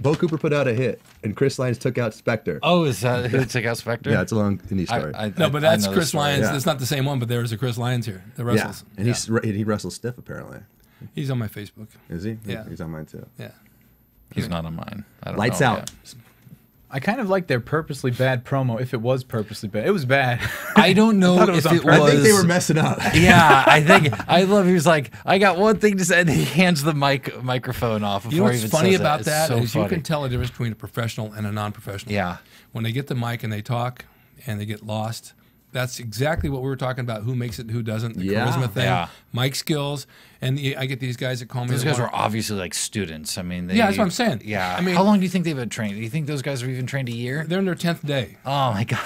Speaker 6: Bo Cooper put out a hit, and Chris Lyons took out Spectre.
Speaker 4: Oh, is that who took out Spectre?
Speaker 6: Yeah, it's a long indie story.
Speaker 5: No, but that's
Speaker 4: I know
Speaker 5: Chris
Speaker 4: the story.
Speaker 5: Lyons.
Speaker 6: Yeah.
Speaker 5: That's not the same one, but there's a Chris Lyons here that
Speaker 6: yeah,
Speaker 5: wrestles.
Speaker 6: and he wrestles stiff apparently.
Speaker 5: He's on my Facebook.
Speaker 6: Is he?
Speaker 5: Yeah.
Speaker 6: He's on mine too.
Speaker 5: Yeah.
Speaker 4: He's not on mine. I don't
Speaker 6: Lights
Speaker 4: know
Speaker 6: out.
Speaker 4: yet.
Speaker 7: I kind of like their purposely bad promo. If it was purposely bad, it was bad.
Speaker 4: I don't know if it was.
Speaker 6: I think they were messing up.
Speaker 4: Yeah, I love. He was like, I got one thing to say, and he hands the microphone off. Before
Speaker 5: You know
Speaker 4: he
Speaker 5: what's
Speaker 4: even
Speaker 5: funny
Speaker 4: says
Speaker 5: about
Speaker 4: it.
Speaker 5: that
Speaker 4: It's
Speaker 5: is
Speaker 4: so
Speaker 5: you can
Speaker 4: funny.
Speaker 5: tell the difference between a professional and a non-professional.
Speaker 4: Yeah.
Speaker 5: When they get the mic and they talk and they get lost, that's exactly what we were talking about. Who makes it and who doesn't. The charisma thing,
Speaker 4: Yeah.
Speaker 5: mic skills. And I get these guys that call me.
Speaker 4: Those
Speaker 5: that
Speaker 4: guys
Speaker 5: want-
Speaker 4: were obviously like students. I mean, they,
Speaker 5: Yeah, that's what I'm saying.
Speaker 4: Yeah.
Speaker 5: I mean-
Speaker 4: how long do you think they've been trained? Do you think those guys have even trained a year?
Speaker 5: They're in their 10th day.
Speaker 4: Oh my god.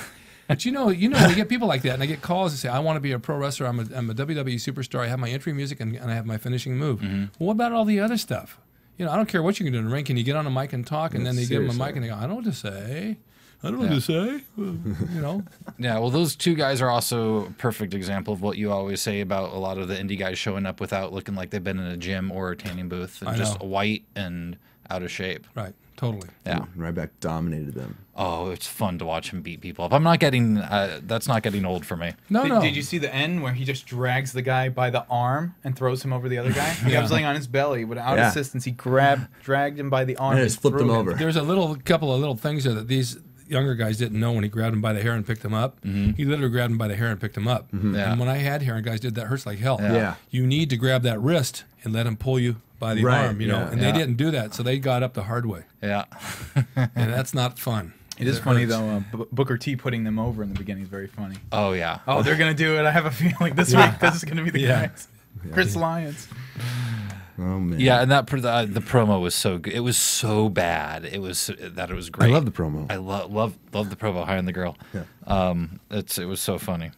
Speaker 5: But you know, you get people like that, and I get calls and say, "I want to be a pro wrestler. I'm a WWE superstar. I have my entry music and I have my finishing move."
Speaker 4: Mm-hmm.
Speaker 5: Well, what about all the other stuff? You know, I don't care what you can do in the ring. Can you get on a mic and talk? And then they give them a mic and they go, "I don't know what to say. I don't know what to say." Well, you know.
Speaker 4: Yeah, well, those two guys are also a perfect example of what you always say about a lot of the indie guys showing up without looking like they've been in a gym or a tanning booth and
Speaker 5: I
Speaker 4: just
Speaker 5: know.
Speaker 4: white and out of shape.
Speaker 5: Right. Totally.
Speaker 4: Yeah.
Speaker 6: Ryback dominated them.
Speaker 4: Oh, it's fun to watch him beat people up. I'm not getting that's not getting old for me.
Speaker 5: No, no.
Speaker 7: Did you see the end where he just drags the guy by the arm and throws him over the other guy? The guy was laying on his belly without assistance. He dragged him by the arm
Speaker 6: And just flipped him over.
Speaker 5: There's a couple of little things there that these younger guys didn't know when he grabbed him by the hair and picked him up. He literally grabbed him by the hair and picked him up.
Speaker 4: Yeah.
Speaker 5: And when I had hair and guys did that, hurts like hell.
Speaker 6: Yeah.
Speaker 5: You need to grab that wrist and let him pull you by the
Speaker 6: Right,
Speaker 5: arm, you know.
Speaker 6: yeah.
Speaker 5: And they didn't do that, so they got up the hard way.
Speaker 4: Yeah.
Speaker 5: And that's not fun.
Speaker 7: It is funny
Speaker 5: hurts.
Speaker 7: though. Booker T putting them over in the beginning is very funny.
Speaker 4: Oh yeah.
Speaker 7: Oh, they're gonna do it. I have a feeling this week this is gonna be the guys. Chris Lyons.
Speaker 6: Oh man.
Speaker 4: Yeah, and the promo was so good. It was so bad. It was great.
Speaker 6: I love the promo.
Speaker 4: I love the promo hiring the girl.
Speaker 6: Yeah.
Speaker 4: It was so funny.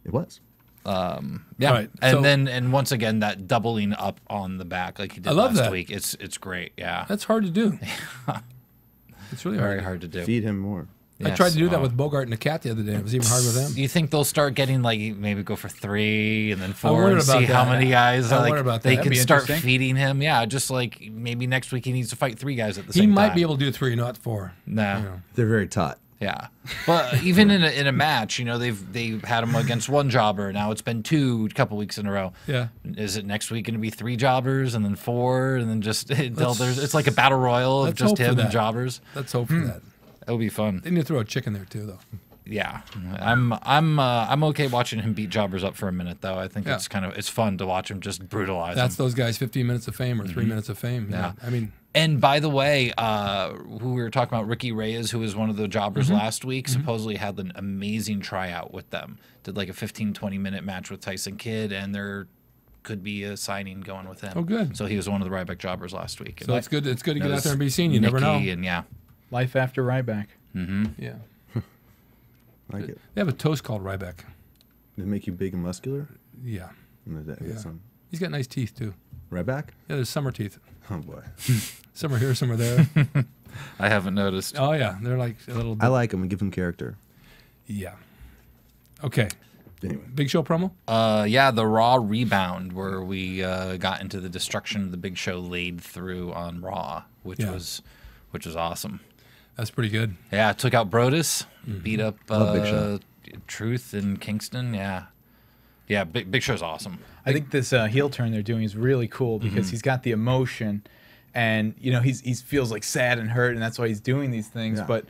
Speaker 6: It was.
Speaker 4: Yeah,
Speaker 5: Right,
Speaker 4: and
Speaker 5: so-
Speaker 4: then once again that doubling up on the back like he did
Speaker 5: I love
Speaker 4: last
Speaker 5: that.
Speaker 4: week. It's great. Yeah,
Speaker 5: That's hard to do. It's really
Speaker 4: very
Speaker 5: hard.
Speaker 4: hard to do.
Speaker 6: Feed him more.
Speaker 5: I tried to do that with Bogart and the cat the other day. It was even harder with them.
Speaker 4: You think they'll start getting like maybe go for 3 and then 4
Speaker 5: wonder
Speaker 4: and
Speaker 5: about
Speaker 4: see how
Speaker 5: that.
Speaker 4: many guys
Speaker 5: I
Speaker 4: like
Speaker 5: wonder about that.
Speaker 4: they
Speaker 5: That'd
Speaker 4: can
Speaker 7: be
Speaker 4: start
Speaker 7: interesting.
Speaker 4: feeding him? Yeah, just like maybe next week he needs to fight 3 guys at the
Speaker 5: He
Speaker 4: same time.
Speaker 5: might be able to do 3, not 4.
Speaker 4: Nah.
Speaker 5: You know.
Speaker 6: They're very taut.
Speaker 4: Yeah, but even in a match, you know, they've had him against 1 jobber. Now it's been 2 a couple weeks in a row.
Speaker 5: Yeah.
Speaker 4: Is it next week going to be 3 jobbers and then 4 and then just it's like a battle royal of
Speaker 5: let's
Speaker 4: just
Speaker 5: hope for
Speaker 4: him and
Speaker 5: that.
Speaker 4: jobbers?
Speaker 5: Let's hope for that.
Speaker 4: It'll be fun.
Speaker 5: They need to throw a chick in there too, though.
Speaker 4: Yeah, I'm okay watching him beat jobbers up for a minute though. I think
Speaker 5: Yeah.
Speaker 4: it's fun to watch him just brutalize
Speaker 5: That's
Speaker 4: them.
Speaker 5: those guys 15 minutes of fame or 3 minutes of fame.
Speaker 4: Yeah.
Speaker 5: I mean,
Speaker 4: And by the way, who we were talking about, Ricky Reyes, who was one of the jobbers last week, supposedly had an amazing tryout with them. Did like a 15-20 minute match with Tyson Kidd, and there could be a signing going with him.
Speaker 5: Oh, good.
Speaker 4: So he was one of the Ryback jobbers last week.
Speaker 5: so it's good. It's good to get out there and be seen. You never know.
Speaker 4: And yeah,
Speaker 7: Life after Ryback.
Speaker 5: Yeah.
Speaker 6: I like it.
Speaker 5: They have a toast called Ryback.
Speaker 6: They make you big and muscular.
Speaker 5: Yeah.
Speaker 6: Yeah.
Speaker 5: He's got nice teeth too.
Speaker 6: Ryback.
Speaker 5: Yeah, there's summer teeth.
Speaker 6: Oh boy.
Speaker 5: Some are here, some are there.
Speaker 4: I haven't noticed.
Speaker 5: Oh yeah, they're like a little. Bit,
Speaker 6: I like him and give him character.
Speaker 5: Yeah. Okay.
Speaker 6: Anyway.
Speaker 5: Big Show promo.
Speaker 4: Yeah, the Raw rebound where we got into the destruction of the Big Show laid through on Raw, which was awesome.
Speaker 5: That's pretty good.
Speaker 4: Yeah, took out Brodus, beat up
Speaker 6: Love Big Show.
Speaker 4: Truth and Kingston. Yeah, Big Show's awesome.
Speaker 7: I think this heel turn they're doing is really cool because he's got the emotion, and you know he feels like sad and hurt, and that's why he's doing these things.
Speaker 6: Yeah.
Speaker 7: But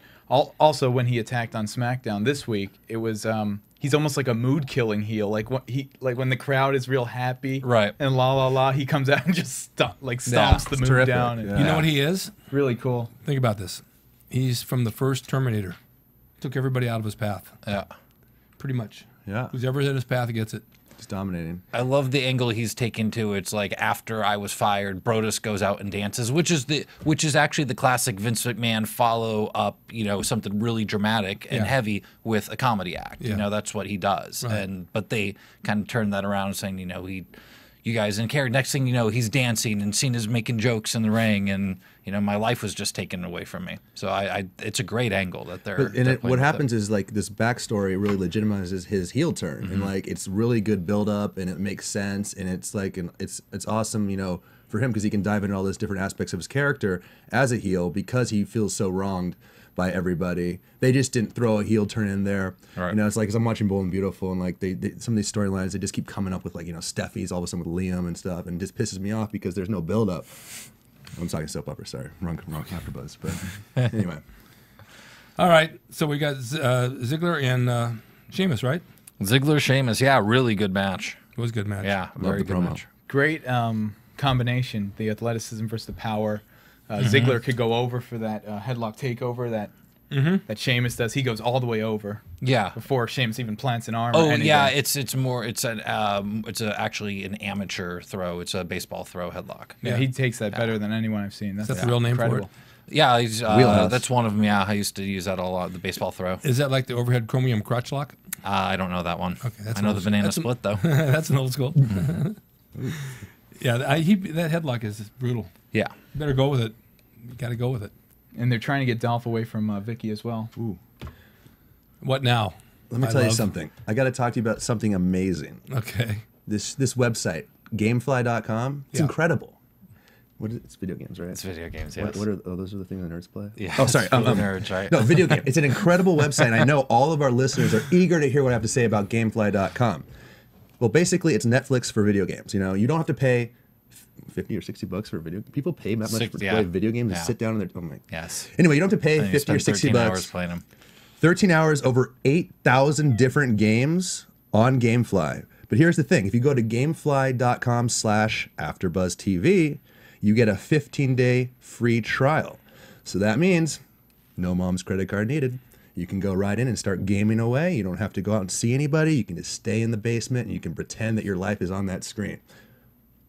Speaker 7: also when he attacked on SmackDown this week, it was he's almost like a mood killing heel. Like when the crowd is real happy,
Speaker 4: Right.
Speaker 7: and la la la, he comes out and just stomps the
Speaker 6: it's
Speaker 7: mood
Speaker 6: terrific.
Speaker 7: down. And
Speaker 6: Yeah.
Speaker 5: You know what he is?
Speaker 7: Really cool.
Speaker 5: Think about this. He's from the first Terminator. Took everybody out of his path.
Speaker 4: Yeah.
Speaker 5: Pretty much.
Speaker 6: Yeah.
Speaker 5: Who's ever in his path gets it.
Speaker 6: He's dominating.
Speaker 4: I love the angle he's taken to. It's like after I was fired, Brodus goes out and dances, which is actually the classic Vince McMahon follow up, you know, something really dramatic and
Speaker 5: Yeah.
Speaker 4: heavy with a comedy act.
Speaker 5: Yeah.
Speaker 4: You know, that's what he does.
Speaker 5: Right.
Speaker 4: But they kind of turned that around, saying, you know, you guys in character. Next thing you know, he's dancing and Cena's making jokes in the ring, and you know, my life was just taken away from me. So it's a great angle that they're.
Speaker 6: What happens is like this backstory really legitimizes his heel turn, and like it's really good build up, and it makes sense, and it's like it's awesome, you know, for him because he can dive into all those different aspects of his character as a heel because he feels so wronged by everybody. They just didn't throw a heel turn in there.
Speaker 4: Right.
Speaker 6: You know, it's like 'cause I'm watching Bold and Beautiful, and like they some of these storylines they just keep coming up with like, you know, Steffi's all of a sudden with Liam and stuff, and it just pisses me off because there's no build up. I'm talking soap opera, sorry, wrong AfterBuzz, but anyway.
Speaker 5: All right, so we got Ziggler and Sheamus, right?
Speaker 4: Ziggler, Sheamus, yeah, really good match.
Speaker 5: It was a good match.
Speaker 4: Yeah, very good match.
Speaker 7: Great combination, the athleticism versus the power. Ziggler could go over for that headlock takeover that Sheamus does. He goes all the way over.
Speaker 4: Yeah.
Speaker 7: Before Sheamus even plants an arm.
Speaker 4: Oh
Speaker 7: or anything.
Speaker 4: yeah, it's actually an amateur throw. It's a baseball throw headlock.
Speaker 7: Yeah, he takes that better than anyone I've seen.
Speaker 5: That's the real name
Speaker 7: incredible.
Speaker 5: for it.
Speaker 4: Yeah, he's, that's one of them. Yeah, I used to use that a lot. The baseball throw.
Speaker 5: Is that like the overhead chromium crotch lock?
Speaker 4: I don't know that one.
Speaker 5: Okay, that's
Speaker 4: I know the banana split though.
Speaker 5: That's an old school. Yeah, that headlock is brutal.
Speaker 4: Yeah,
Speaker 5: better go with it. You got to go with it.
Speaker 7: And they're trying to get Dolph away from Vicky as well.
Speaker 6: Ooh.
Speaker 5: What now?
Speaker 6: Let me tell you something. I got to talk to you about something amazing.
Speaker 5: Okay.
Speaker 6: This website, Gamefly.com. It's incredible. What is it? It's video games, right?
Speaker 4: it's video games. Yes.
Speaker 6: What are those are the things the nerds play?
Speaker 4: Yeah.
Speaker 6: Oh, sorry.
Speaker 4: Nerds, right?
Speaker 6: No, video game. It's an incredible website. And I know all of our listeners are eager to hear what I have to say about Gamefly.com. Well, basically, it's Netflix for video games. You know, you don't have to pay $50 or $60 for a video. People pay that much for play video games and sit down and they're. Oh my.
Speaker 4: Yes.
Speaker 6: Anyway, you don't have to pay
Speaker 4: And you
Speaker 6: 50 or
Speaker 4: spend
Speaker 6: 60
Speaker 4: 13
Speaker 6: bucks.
Speaker 4: hours playing them.
Speaker 6: 13 hours over 8,000 different games on Gamefly. But here's the thing. If you go to gamefly.com/AfterBuzzTV, you get a 15-day free trial. So that means no mom's credit card needed. You can go right in and start gaming away. You don't have to go out and see anybody. You can just stay in the basement and you can pretend that your life is on that screen.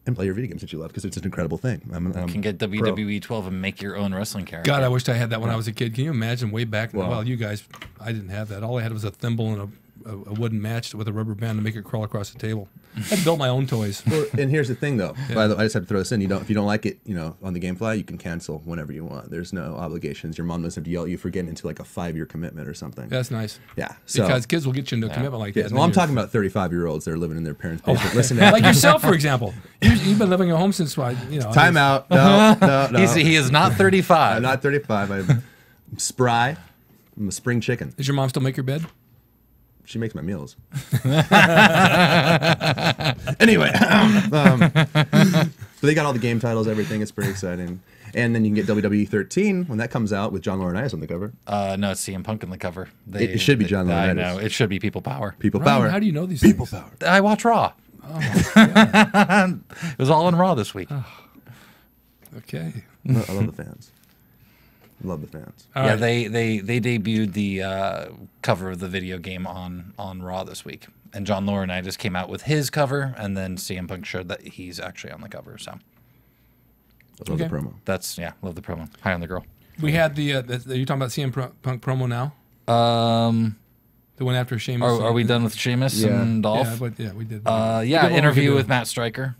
Speaker 6: And play your video games that you love because it's an incredible thing.
Speaker 4: You can get WWE 12 and make your own wrestling character.
Speaker 5: God, I wished I had that when I was a kid. Can you imagine way back? Well, you guys, I didn't have that. All I had was a thimble and a wooden match with a rubber band to make it crawl across the table. I built my own toys.
Speaker 6: Well, and here's the thing, though. By the way, I just have to throw this in. If you don't like it, on the GameFly, you can cancel whenever you want. There's no obligations. Your mom doesn't have to yell at you for getting into like a 5-year commitment or something.
Speaker 5: That's nice.
Speaker 6: Yeah. So,
Speaker 5: because kids will get you into a commitment like that.
Speaker 6: Well, I'm talking about 35-year-olds that are living in their parents' basement. Listen, to
Speaker 5: like yourself, for example. You've been living at home since
Speaker 6: Time out. No.
Speaker 4: He is not 35.
Speaker 6: I'm not 35. I'm spry. I'm a spring chicken.
Speaker 5: Does your mom still make your bed?
Speaker 6: She makes my meals. Anyway, so they got all the game titles, everything. It's pretty exciting. And then you can get WWE 13 when that comes out with John Laurinaitis on the cover.
Speaker 4: No, it's CM Punk on the cover.
Speaker 6: It should be John Laurinaitis.
Speaker 4: I know. It should be People Power.
Speaker 6: People
Speaker 5: Ryan,
Speaker 6: Power.
Speaker 5: how do you know these
Speaker 6: People
Speaker 5: things?
Speaker 6: Power.
Speaker 4: I watch Raw.
Speaker 5: Oh,
Speaker 4: It was all on Raw this week.
Speaker 5: okay.
Speaker 6: I love the fans. Love the fans.
Speaker 5: All
Speaker 4: yeah,
Speaker 5: right.
Speaker 4: they debuted the cover of the video game on Raw this week, and John Laurinaitis came out with his cover, and then CM Punk showed that he's actually on the cover. So
Speaker 6: I love the promo.
Speaker 4: that's love the promo. High on the girl.
Speaker 5: We had the you're talking about CM Punk promo now? The one after Sheamus.
Speaker 4: Are we done with Sheamus and Dolph?
Speaker 5: Yeah, we did.
Speaker 4: Interview with Matt Stryker.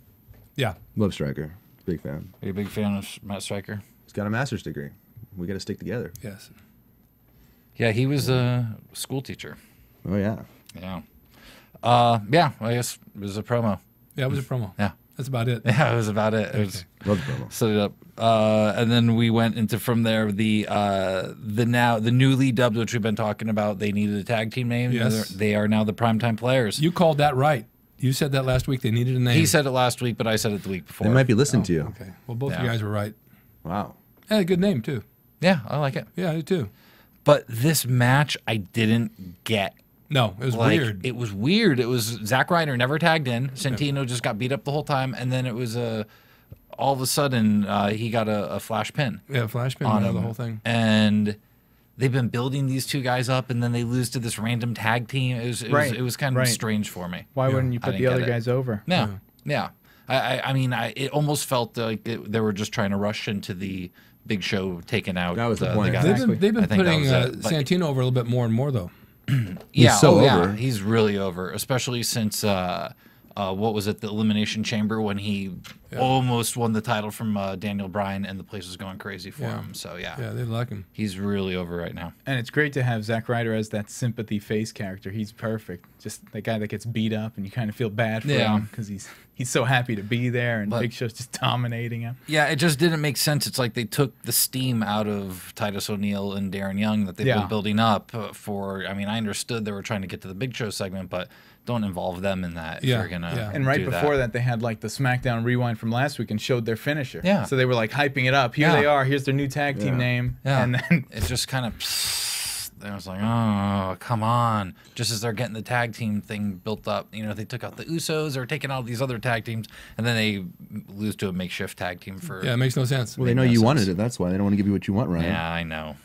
Speaker 5: Yeah.
Speaker 6: Love Stryker. Big fan.
Speaker 4: Are you a big fan of Matt Stryker?
Speaker 6: He's got a master's degree. We got to stick together.
Speaker 5: Yes.
Speaker 4: Yeah, he was a school teacher.
Speaker 6: Oh, yeah.
Speaker 4: Yeah. I guess it was a promo.
Speaker 5: Yeah, it was a promo.
Speaker 4: Yeah.
Speaker 5: That's about it.
Speaker 4: Yeah, it was about it. It was
Speaker 6: Love the promo.
Speaker 4: set it up. And then we went into from there the newly dubbed, which we've been talking about. They needed a tag team name.
Speaker 5: Yes.
Speaker 4: They are now the Primetime Players.
Speaker 5: You called that right. You said that last week. They needed a name.
Speaker 4: He said it last week, but I said it the week before.
Speaker 6: They might be listening to you.
Speaker 5: Okay. Well, both
Speaker 4: Yeah.
Speaker 5: you guys were right.
Speaker 6: Wow.
Speaker 5: And a good name, too.
Speaker 4: Yeah, I like it.
Speaker 5: Yeah, I do, too.
Speaker 4: But this match, I didn't get.
Speaker 5: No, it was
Speaker 4: Like,
Speaker 5: weird.
Speaker 4: It was weird. It was Zack Ryder never tagged in. Santino just got beat up the whole time, and then it was all of a sudden he got a flash pin.
Speaker 5: Yeah, flashpin
Speaker 4: on
Speaker 5: on
Speaker 4: him.
Speaker 5: the whole thing.
Speaker 4: And they've been building these two guys up, and then they lose to this random tag team. It was kind of strange for me.
Speaker 7: Why wouldn't you
Speaker 4: I
Speaker 7: put
Speaker 4: didn't
Speaker 7: the other
Speaker 4: get it.
Speaker 7: guys over?
Speaker 4: Yeah. I mean, it almost felt like they were just trying to rush into the Big Show taking out.
Speaker 6: That was the point.
Speaker 4: guy.
Speaker 5: They've been
Speaker 4: I think that
Speaker 5: putting
Speaker 4: was it. But-
Speaker 5: Santino over a little bit more and more, though.
Speaker 4: Yeah,
Speaker 6: so over.
Speaker 4: He's really over, especially since what was it, the Elimination Chamber, when he almost won the title from Daniel Bryan, and the place was going crazy for him. So
Speaker 5: Yeah, they like him.
Speaker 4: he's really over right now.
Speaker 7: And it's great to have Zack Ryder as that sympathy face character. He's perfect. Just the guy that gets beat up and you kind of feel bad for him because he's so happy to be there, and Big Show's just dominating him.
Speaker 4: Yeah, it just didn't make sense. It's like they took the steam out of Titus O'Neil and Darren Young that they've been building up for. I mean, I understood they were trying to get to the Big Show segment, but don't involve them in that if you're gonna.
Speaker 7: And right
Speaker 4: do
Speaker 7: before that, they had like the SmackDown rewind from last week and showed their finisher.
Speaker 4: Yeah.
Speaker 7: So they were like hyping it up. Here they are. Here's their new tag team name.
Speaker 4: Yeah.
Speaker 7: And then
Speaker 4: it just kind of I was like, oh, come on. Just as they're getting the tag team thing built up, you know, they took out the Usos or taking out these other tag teams, and then they lose to a makeshift tag team for.
Speaker 5: Yeah, it makes no sense.
Speaker 6: Well, they know you wanted it. That's why they don't want to give you what you want, Ryan.
Speaker 4: Yeah, I know.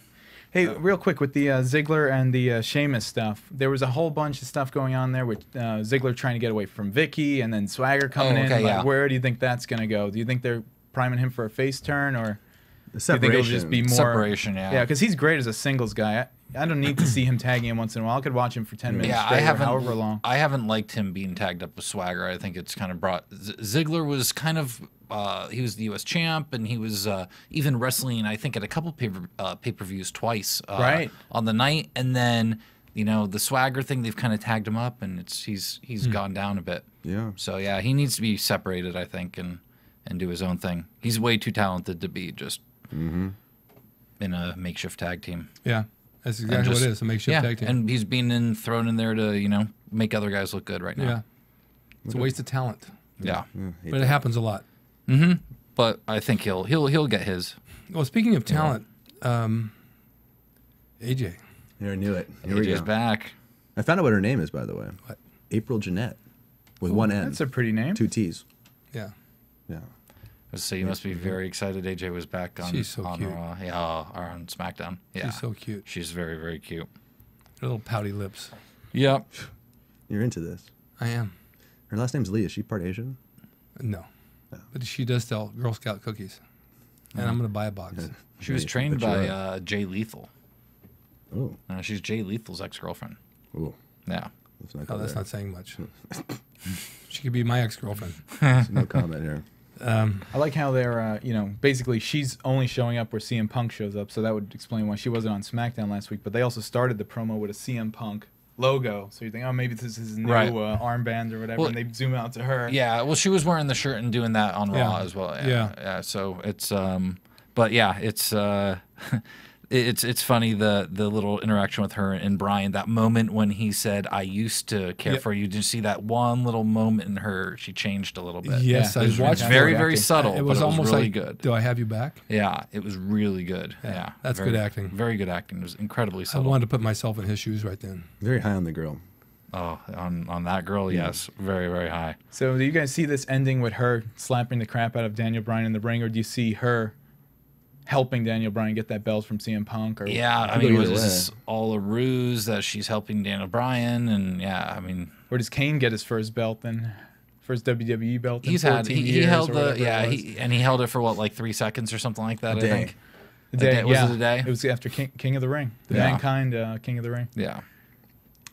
Speaker 7: Hey, real quick, with the Ziggler and the Sheamus stuff, there was a whole bunch of stuff going on there with Ziggler trying to get away from Vicky and then Swagger coming in. Like, where do you think that's going to go? Do you think they're priming him for a face turn, or
Speaker 6: The
Speaker 7: do you think it'll just be more...
Speaker 4: Separation, yeah.
Speaker 7: Yeah, because he's great as a singles guy. I don't need to see him tagging him once in a while. I could watch him for 10 minutes straight or however long.
Speaker 4: I haven't liked him being tagged up with Swagger. I think it's kind of brought... Ziggler was kind of... he was the U.S. champ, and he was even wrestling, I think, at a couple pay-per-views twice on the night. And then, you know, the Swagger thing, they've kind of tagged him up, and he's gone down a bit.
Speaker 6: Yeah.
Speaker 4: So, yeah, he needs to be separated, I think, and do his own thing. He's way too talented to be just in a makeshift tag team.
Speaker 5: Yeah. That's exactly what it is, a makeshift tag team.
Speaker 4: And he's being thrown in there to, you know, make other guys look good right now.
Speaker 5: Yeah. It's a waste of talent.
Speaker 4: Yeah.
Speaker 5: But it happens a lot.
Speaker 4: But I think he'll get his.
Speaker 5: Well, speaking of talent, AJ.
Speaker 6: Yeah, I knew it. Here we
Speaker 4: AJ's
Speaker 6: go.
Speaker 4: back.
Speaker 6: I found out what her name is, by the way.
Speaker 5: What?
Speaker 6: April Jeanette. With one N.
Speaker 7: That's a pretty name.
Speaker 6: 2 T's.
Speaker 5: Yeah.
Speaker 6: Yeah.
Speaker 4: So you must be very excited AJ was back on,
Speaker 5: She's so cute.
Speaker 4: or on SmackDown. Yeah.
Speaker 5: She's so cute.
Speaker 4: She's very, very cute.
Speaker 5: Her little pouty lips.
Speaker 4: Yep.
Speaker 6: You're into this.
Speaker 5: I am.
Speaker 6: Her last name's Lee. Is she part Asian?
Speaker 5: No. But she does sell Girl Scout cookies. And I'm going to buy a box.
Speaker 4: She was trained by Jay Lethal.
Speaker 6: Oh.
Speaker 4: She's Jay Lethal's ex-girlfriend.
Speaker 6: Oh.
Speaker 4: Yeah.
Speaker 5: That's not saying much. She could be my ex-girlfriend.
Speaker 6: No comment here.
Speaker 7: I like how they're, basically she's only showing up where CM Punk shows up, so that would explain why she wasn't on SmackDown last week. But they also started the promo with a CM Punk logo, so you think, oh, maybe this is his new armband or whatever, and they zoom out to her.
Speaker 4: Yeah, well, she was wearing the shirt and doing that on Raw as well. Yeah. So it's, but yeah, it's. It's funny the little interaction with her and Bryan, that moment when he said, "I used to care for you." Did you see that one little moment in her? She changed a little bit.
Speaker 5: Yes, I watched.
Speaker 4: Very, very subtle.
Speaker 5: It was almost
Speaker 4: really
Speaker 5: like,
Speaker 4: good.
Speaker 5: Do I have you back?
Speaker 4: Yeah, it was really good. Yeah,
Speaker 5: that's good acting.
Speaker 4: Very good acting. It was incredibly subtle.
Speaker 5: I wanted to put myself in his shoes right then.
Speaker 6: Very high on the girl.
Speaker 4: Oh, on that girl, yes, very, very high.
Speaker 7: So do you guys see this ending with her slapping the crap out of Daniel Bryan in the ring, or do you see her helping Daniel Bryan get that belt from CM Punk? Or
Speaker 4: I mean, was this all a ruse that she's helping Daniel Bryan? And
Speaker 7: or does Kane get his first belt then? First WWE belt.
Speaker 4: He held he held it for what, like 3 seconds or something like that. I think.
Speaker 7: A day.
Speaker 4: Was it a day?
Speaker 7: It was after King of the Ring, the Mankind King of the Ring.
Speaker 4: Yeah.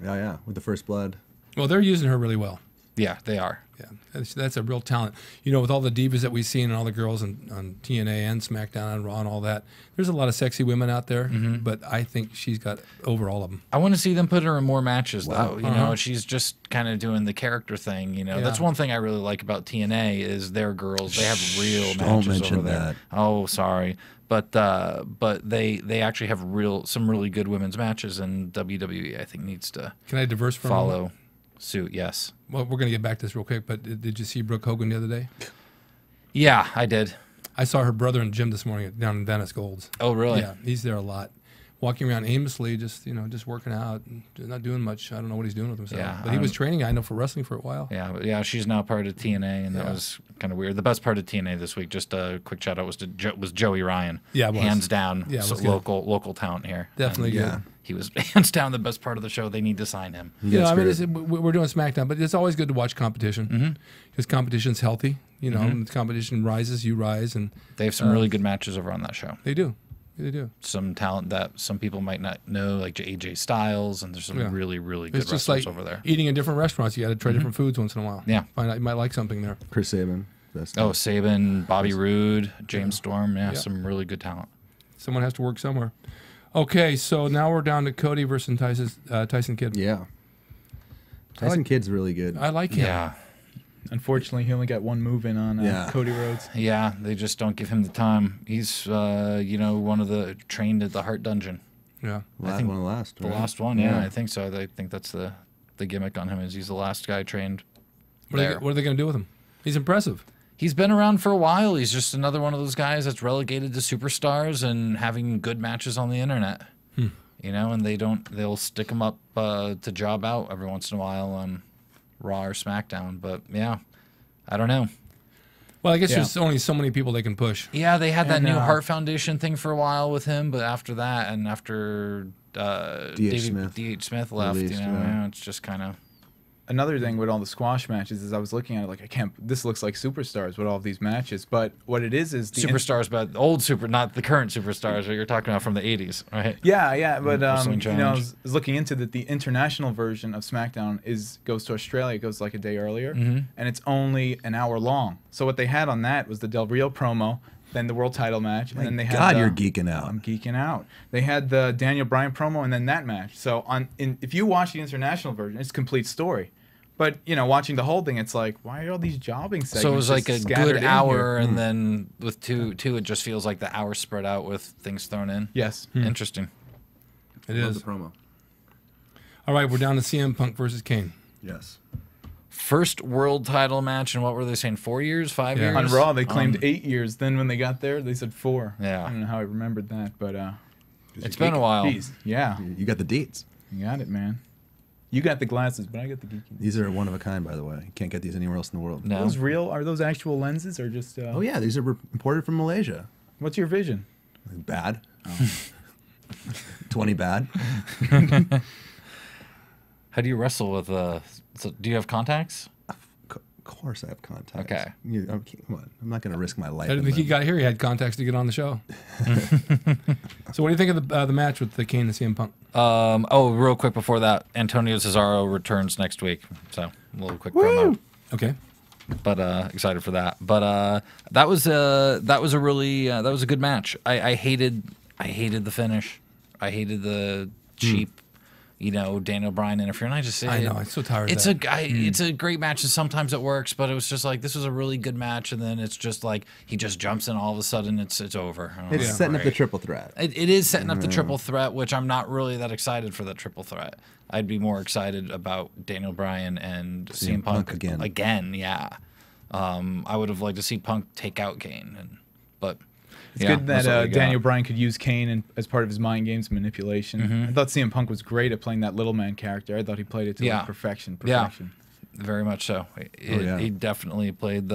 Speaker 6: Yeah, with the first blood.
Speaker 5: Well, they're using her really well.
Speaker 4: Yeah, they are.
Speaker 5: Yeah, that's a real talent. You know, with all the divas that we've seen and all the girls on TNA and SmackDown and Raw and all that, there's a lot of sexy women out there, but I think she's got over all of them.
Speaker 4: I want to see them put her in more matches, though. You know, she's just kind of doing the character thing. You know, that's one thing I really like about TNA is their girls. They have real matches
Speaker 6: don't mention
Speaker 4: over there.
Speaker 6: that.
Speaker 4: Oh, sorry. But they actually have some really good women's matches, and WWE I think needs to
Speaker 5: Can I diverse from
Speaker 4: follow suit. Yes.
Speaker 5: Well, we're going to get back to this real quick, but did you see Brooke Hogan the other day?
Speaker 4: Yeah, I did.
Speaker 5: I saw her brother in the gym this morning down in Venice Golds.
Speaker 4: Oh, really?
Speaker 5: Yeah, he's there a lot. Walking around aimlessly, just working out, and not doing much. I don't know what he's doing with himself.
Speaker 4: Yeah,
Speaker 5: but he was training, I know, for wrestling for a while.
Speaker 4: Yeah, but yeah, she's now part of TNA, and that was kind of weird. The best part of TNA this week, just a quick shout out, was Joey Ryan.
Speaker 5: Yeah, it was.
Speaker 4: Hands down,
Speaker 5: Yeah, it was
Speaker 4: local talent here.
Speaker 5: Definitely good.
Speaker 4: He was hands down the best part of the show. They need to sign him.
Speaker 5: Yeah, I mean, we're doing SmackDown, but it's always good to watch competition because competition's healthy. You know, when the competition rises, you rise, and
Speaker 4: they have some really good matches over on that show.
Speaker 5: They do. They do.
Speaker 4: Some talent that some people might not know, like AJ Styles, and there's some really, really good wrestlers
Speaker 5: like
Speaker 4: over there.
Speaker 5: Eating in different restaurants, you got to try different foods once in a while.
Speaker 4: Yeah.
Speaker 5: Find out you might like something there.
Speaker 6: Chris Sabin.
Speaker 4: Sabin, Bobby Roode, James Storm. Yeah, some really good talent.
Speaker 5: Someone has to work somewhere. Okay, so now we're down to Cody versus Tyson Kidd.
Speaker 6: Yeah. Tyson Kidd's really good.
Speaker 5: I like him.
Speaker 4: Yeah.
Speaker 7: Unfortunately, he only got one move in on Cody Rhodes.
Speaker 4: Yeah, they just don't give him the time. He's, one of the trained at the Heart Dungeon.
Speaker 5: Yeah,
Speaker 6: I think one of the last.
Speaker 4: The last one, yeah, I think so. I think that's the gimmick on him is he's the last guy trained.
Speaker 5: What are they going to do with him? He's impressive.
Speaker 4: He's been around for a while. He's just another one of those guys that's relegated to superstars and having good matches on the internet. you know, and they'll stick them up to job out every once in a while on Raw or SmackDown. But yeah, I don't know.
Speaker 5: Well, I guess there's only so many people they can push.
Speaker 4: Yeah, they had that new Heart Foundation thing for a while with him, but after that and after D.H. Smith left, it's just kind of.
Speaker 7: Another thing with all the squash matches is I was looking at it like, this looks like superstars with all of these matches, but what it is the
Speaker 4: superstars, but old not the current superstars that you're talking about from the 80s, right?
Speaker 7: Yeah, but I was looking into that the international version of SmackDown goes to Australia. It goes like a day earlier, and it's only an hour long. So what they had on that was the Del Rio promo, then the world title match, and then they had
Speaker 6: you're geeking out.
Speaker 7: I'm geeking out. They had the Daniel Bryan promo, and then that match. So if you watch the international version, it's a complete story. But, watching the whole thing, it's like, why are all these jobbing segments?
Speaker 4: So it was like a good hour, and then with two, it just feels like the hour spread out with things thrown in.
Speaker 7: Yes.
Speaker 4: Interesting.
Speaker 5: It is.
Speaker 6: The promo.
Speaker 5: All right, we're down to CM Punk versus Kane.
Speaker 6: Yes.
Speaker 4: First world title match, and what were they saying, 4 years, 5 years?
Speaker 7: On Raw, they claimed 8 years. Then when they got there, they said 4.
Speaker 4: Yeah.
Speaker 7: I don't know how I remembered that, but...
Speaker 4: it's been a while.
Speaker 7: Yeah.
Speaker 6: You got the deets.
Speaker 7: You got it, man. You got the glasses, but I got the geeky.
Speaker 6: These are one of a kind, by the way. You can't get these anywhere else in the world.
Speaker 4: No.
Speaker 7: Are those real? Are those actual lenses or just...
Speaker 6: Oh, yeah. These are imported from Malaysia.
Speaker 7: What's your vision?
Speaker 6: Bad. 20 bad.
Speaker 4: How do you wrestle with... So do you have contacts?
Speaker 6: Of course I have contacts.
Speaker 4: Okay.
Speaker 6: Come on. I'm not going to risk my life.
Speaker 5: I didn't think he got here. He had contacts to get on the show. So what do you think of the match with the Kane and CM Punk?
Speaker 4: Real quick before that, Antonio Cesaro returns next week. So a little quick promo.
Speaker 5: Okay.
Speaker 4: But excited for that. But that was a good match. I hated the finish. I hated the cheap, Daniel Bryan interference. I just
Speaker 5: I know, I'm so tired of
Speaker 4: it's
Speaker 5: that.
Speaker 4: It's a great match, and sometimes it works, but it was just like, this was a really good match, and then it's just like he just jumps in, all of a sudden it's over.
Speaker 6: It's setting up the triple threat.
Speaker 4: It is setting up the triple threat, which I'm not really that excited for, that triple threat. I'd be more excited about Daniel Bryan and CM Punk again. Yeah. I would have liked to see Punk take out Kane, but
Speaker 7: it's good that Daniel Bryan could use Kane as part of his mind games manipulation. I thought CM Punk was great at playing that little man character. I thought he played it to like perfection.
Speaker 4: Yeah, very much so. He definitely played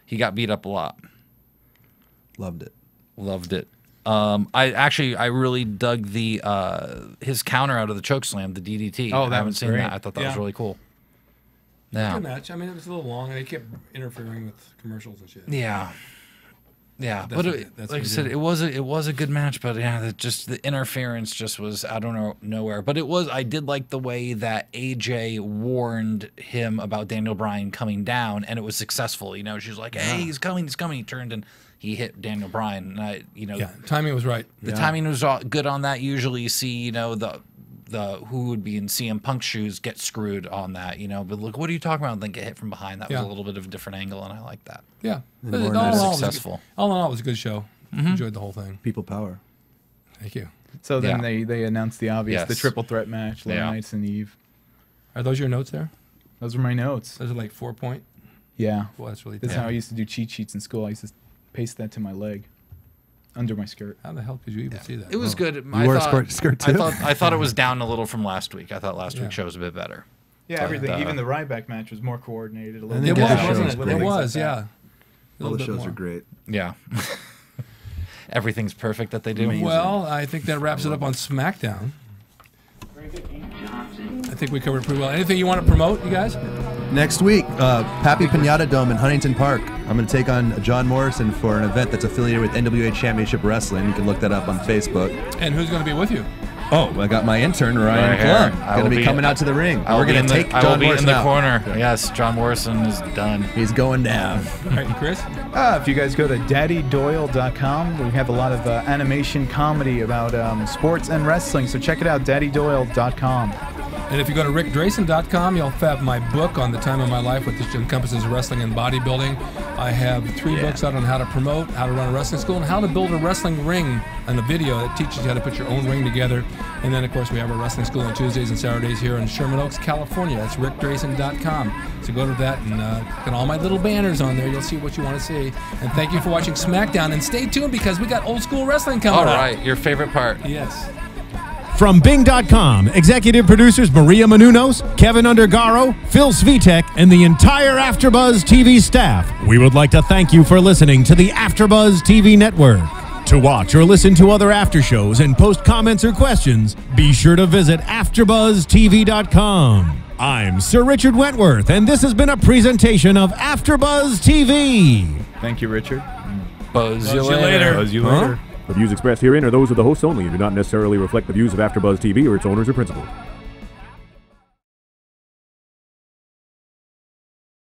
Speaker 4: he got beat up a lot.
Speaker 6: Loved it.
Speaker 4: I really dug his counter out of the chokeslam, the DDT.
Speaker 7: Oh,
Speaker 4: I haven't seen
Speaker 7: great.
Speaker 4: that. I thought that was really cool. Yeah.
Speaker 5: Good match. I mean, it was a little long, and they kept interfering with commercials and shit.
Speaker 4: Yeah. Yeah,
Speaker 5: That's
Speaker 4: but like I said, it was a good match, but yeah, the interference just was nowhere. But I did like the way that AJ warned him about Daniel Bryan coming down, and it was successful. She was like, "Hey, he's coming!" He turned and he hit Daniel Bryan. And
Speaker 5: timing was right.
Speaker 4: The timing was good on that. Usually, you see, the who would be in CM Punk's shoes get screwed on that, but look, what are you talking about? And then get hit from behind. That was a little bit of a different angle, and I like that.
Speaker 5: Yeah,
Speaker 4: all in all, successful.
Speaker 5: All in all, it was a good show. Enjoyed the whole thing.
Speaker 6: People power.
Speaker 5: Thank you.
Speaker 7: So then they announced the obvious, the triple threat match, LA Knights and Eve.
Speaker 5: Are those your notes there?
Speaker 7: Those were my notes.
Speaker 5: Those are like 4 point.
Speaker 7: Yeah.
Speaker 5: Well, that's really.
Speaker 7: That's how I used to do cheat sheets in school. I used to paste that to my leg, under my skirt.
Speaker 5: How the hell could you even see that?
Speaker 4: It was good.
Speaker 6: You wore a skirt too?
Speaker 4: I thought it was down a little from last week. I thought last week's show was a bit better.
Speaker 7: Yeah, everything. Even the Ryback match was more coordinated.
Speaker 5: It was, yeah.
Speaker 6: All the shows are great.
Speaker 4: Yeah. Everything's perfect that they do.
Speaker 6: Amazing.
Speaker 5: Well, I think that wraps it up on SmackDown. I think we covered it pretty well. Anything you want to promote, you guys?
Speaker 6: Next week, Pappy Pinata Dome in Huntington Park. I'm going to take on John Morrison for an event that's affiliated with NWA Championship Wrestling. You can look that up on Facebook.
Speaker 5: And who's going to be with you?
Speaker 6: Oh, I got my intern, Ryan Clum. Going to be coming out to the ring. We're going to take John Morrison
Speaker 4: in the corner. Yes, John Morrison is done.
Speaker 6: He's going down.
Speaker 5: All right, Chris?
Speaker 7: If you guys go to daddydoyle.com, we have a lot of animation comedy about sports and wrestling, so check it out, daddydoyle.com.
Speaker 5: And if you go to ricdrasin.com, you'll have my book on the time of my life, which encompasses wrestling and bodybuilding. I have 3 books out on how to promote, how to run a wrestling school, and how to build a wrestling ring, and a video that teaches you how to put your own ring together. And then, of course, we have a wrestling school on Tuesdays and Saturdays here in Sherman Oaks, California. That's ricdrasin.com. So go to that and get all my little banners on there. You'll see what you want to see. And thank you for watching SmackDown. And stay tuned because we got old school wrestling coming up.
Speaker 4: All right, your favorite part.
Speaker 5: Yes.
Speaker 3: From Bing.com, executive producers Maria Menounos, Kevin Undergaro, Phil Svitek, and the entire AfterBuzz TV staff, we would like to thank you for listening to the AfterBuzz TV network. To watch or listen to other after shows and post comments or questions, be sure to visit AfterBuzzTV.com. I'm Sir Richard Wentworth, and this has been a presentation of AfterBuzz TV.
Speaker 7: Thank you, Richard.
Speaker 4: Buzz you later.
Speaker 8: Buzz you later. The views expressed herein are those of the hosts only and do not necessarily reflect the views of AfterBuzz TV or its owners or principals.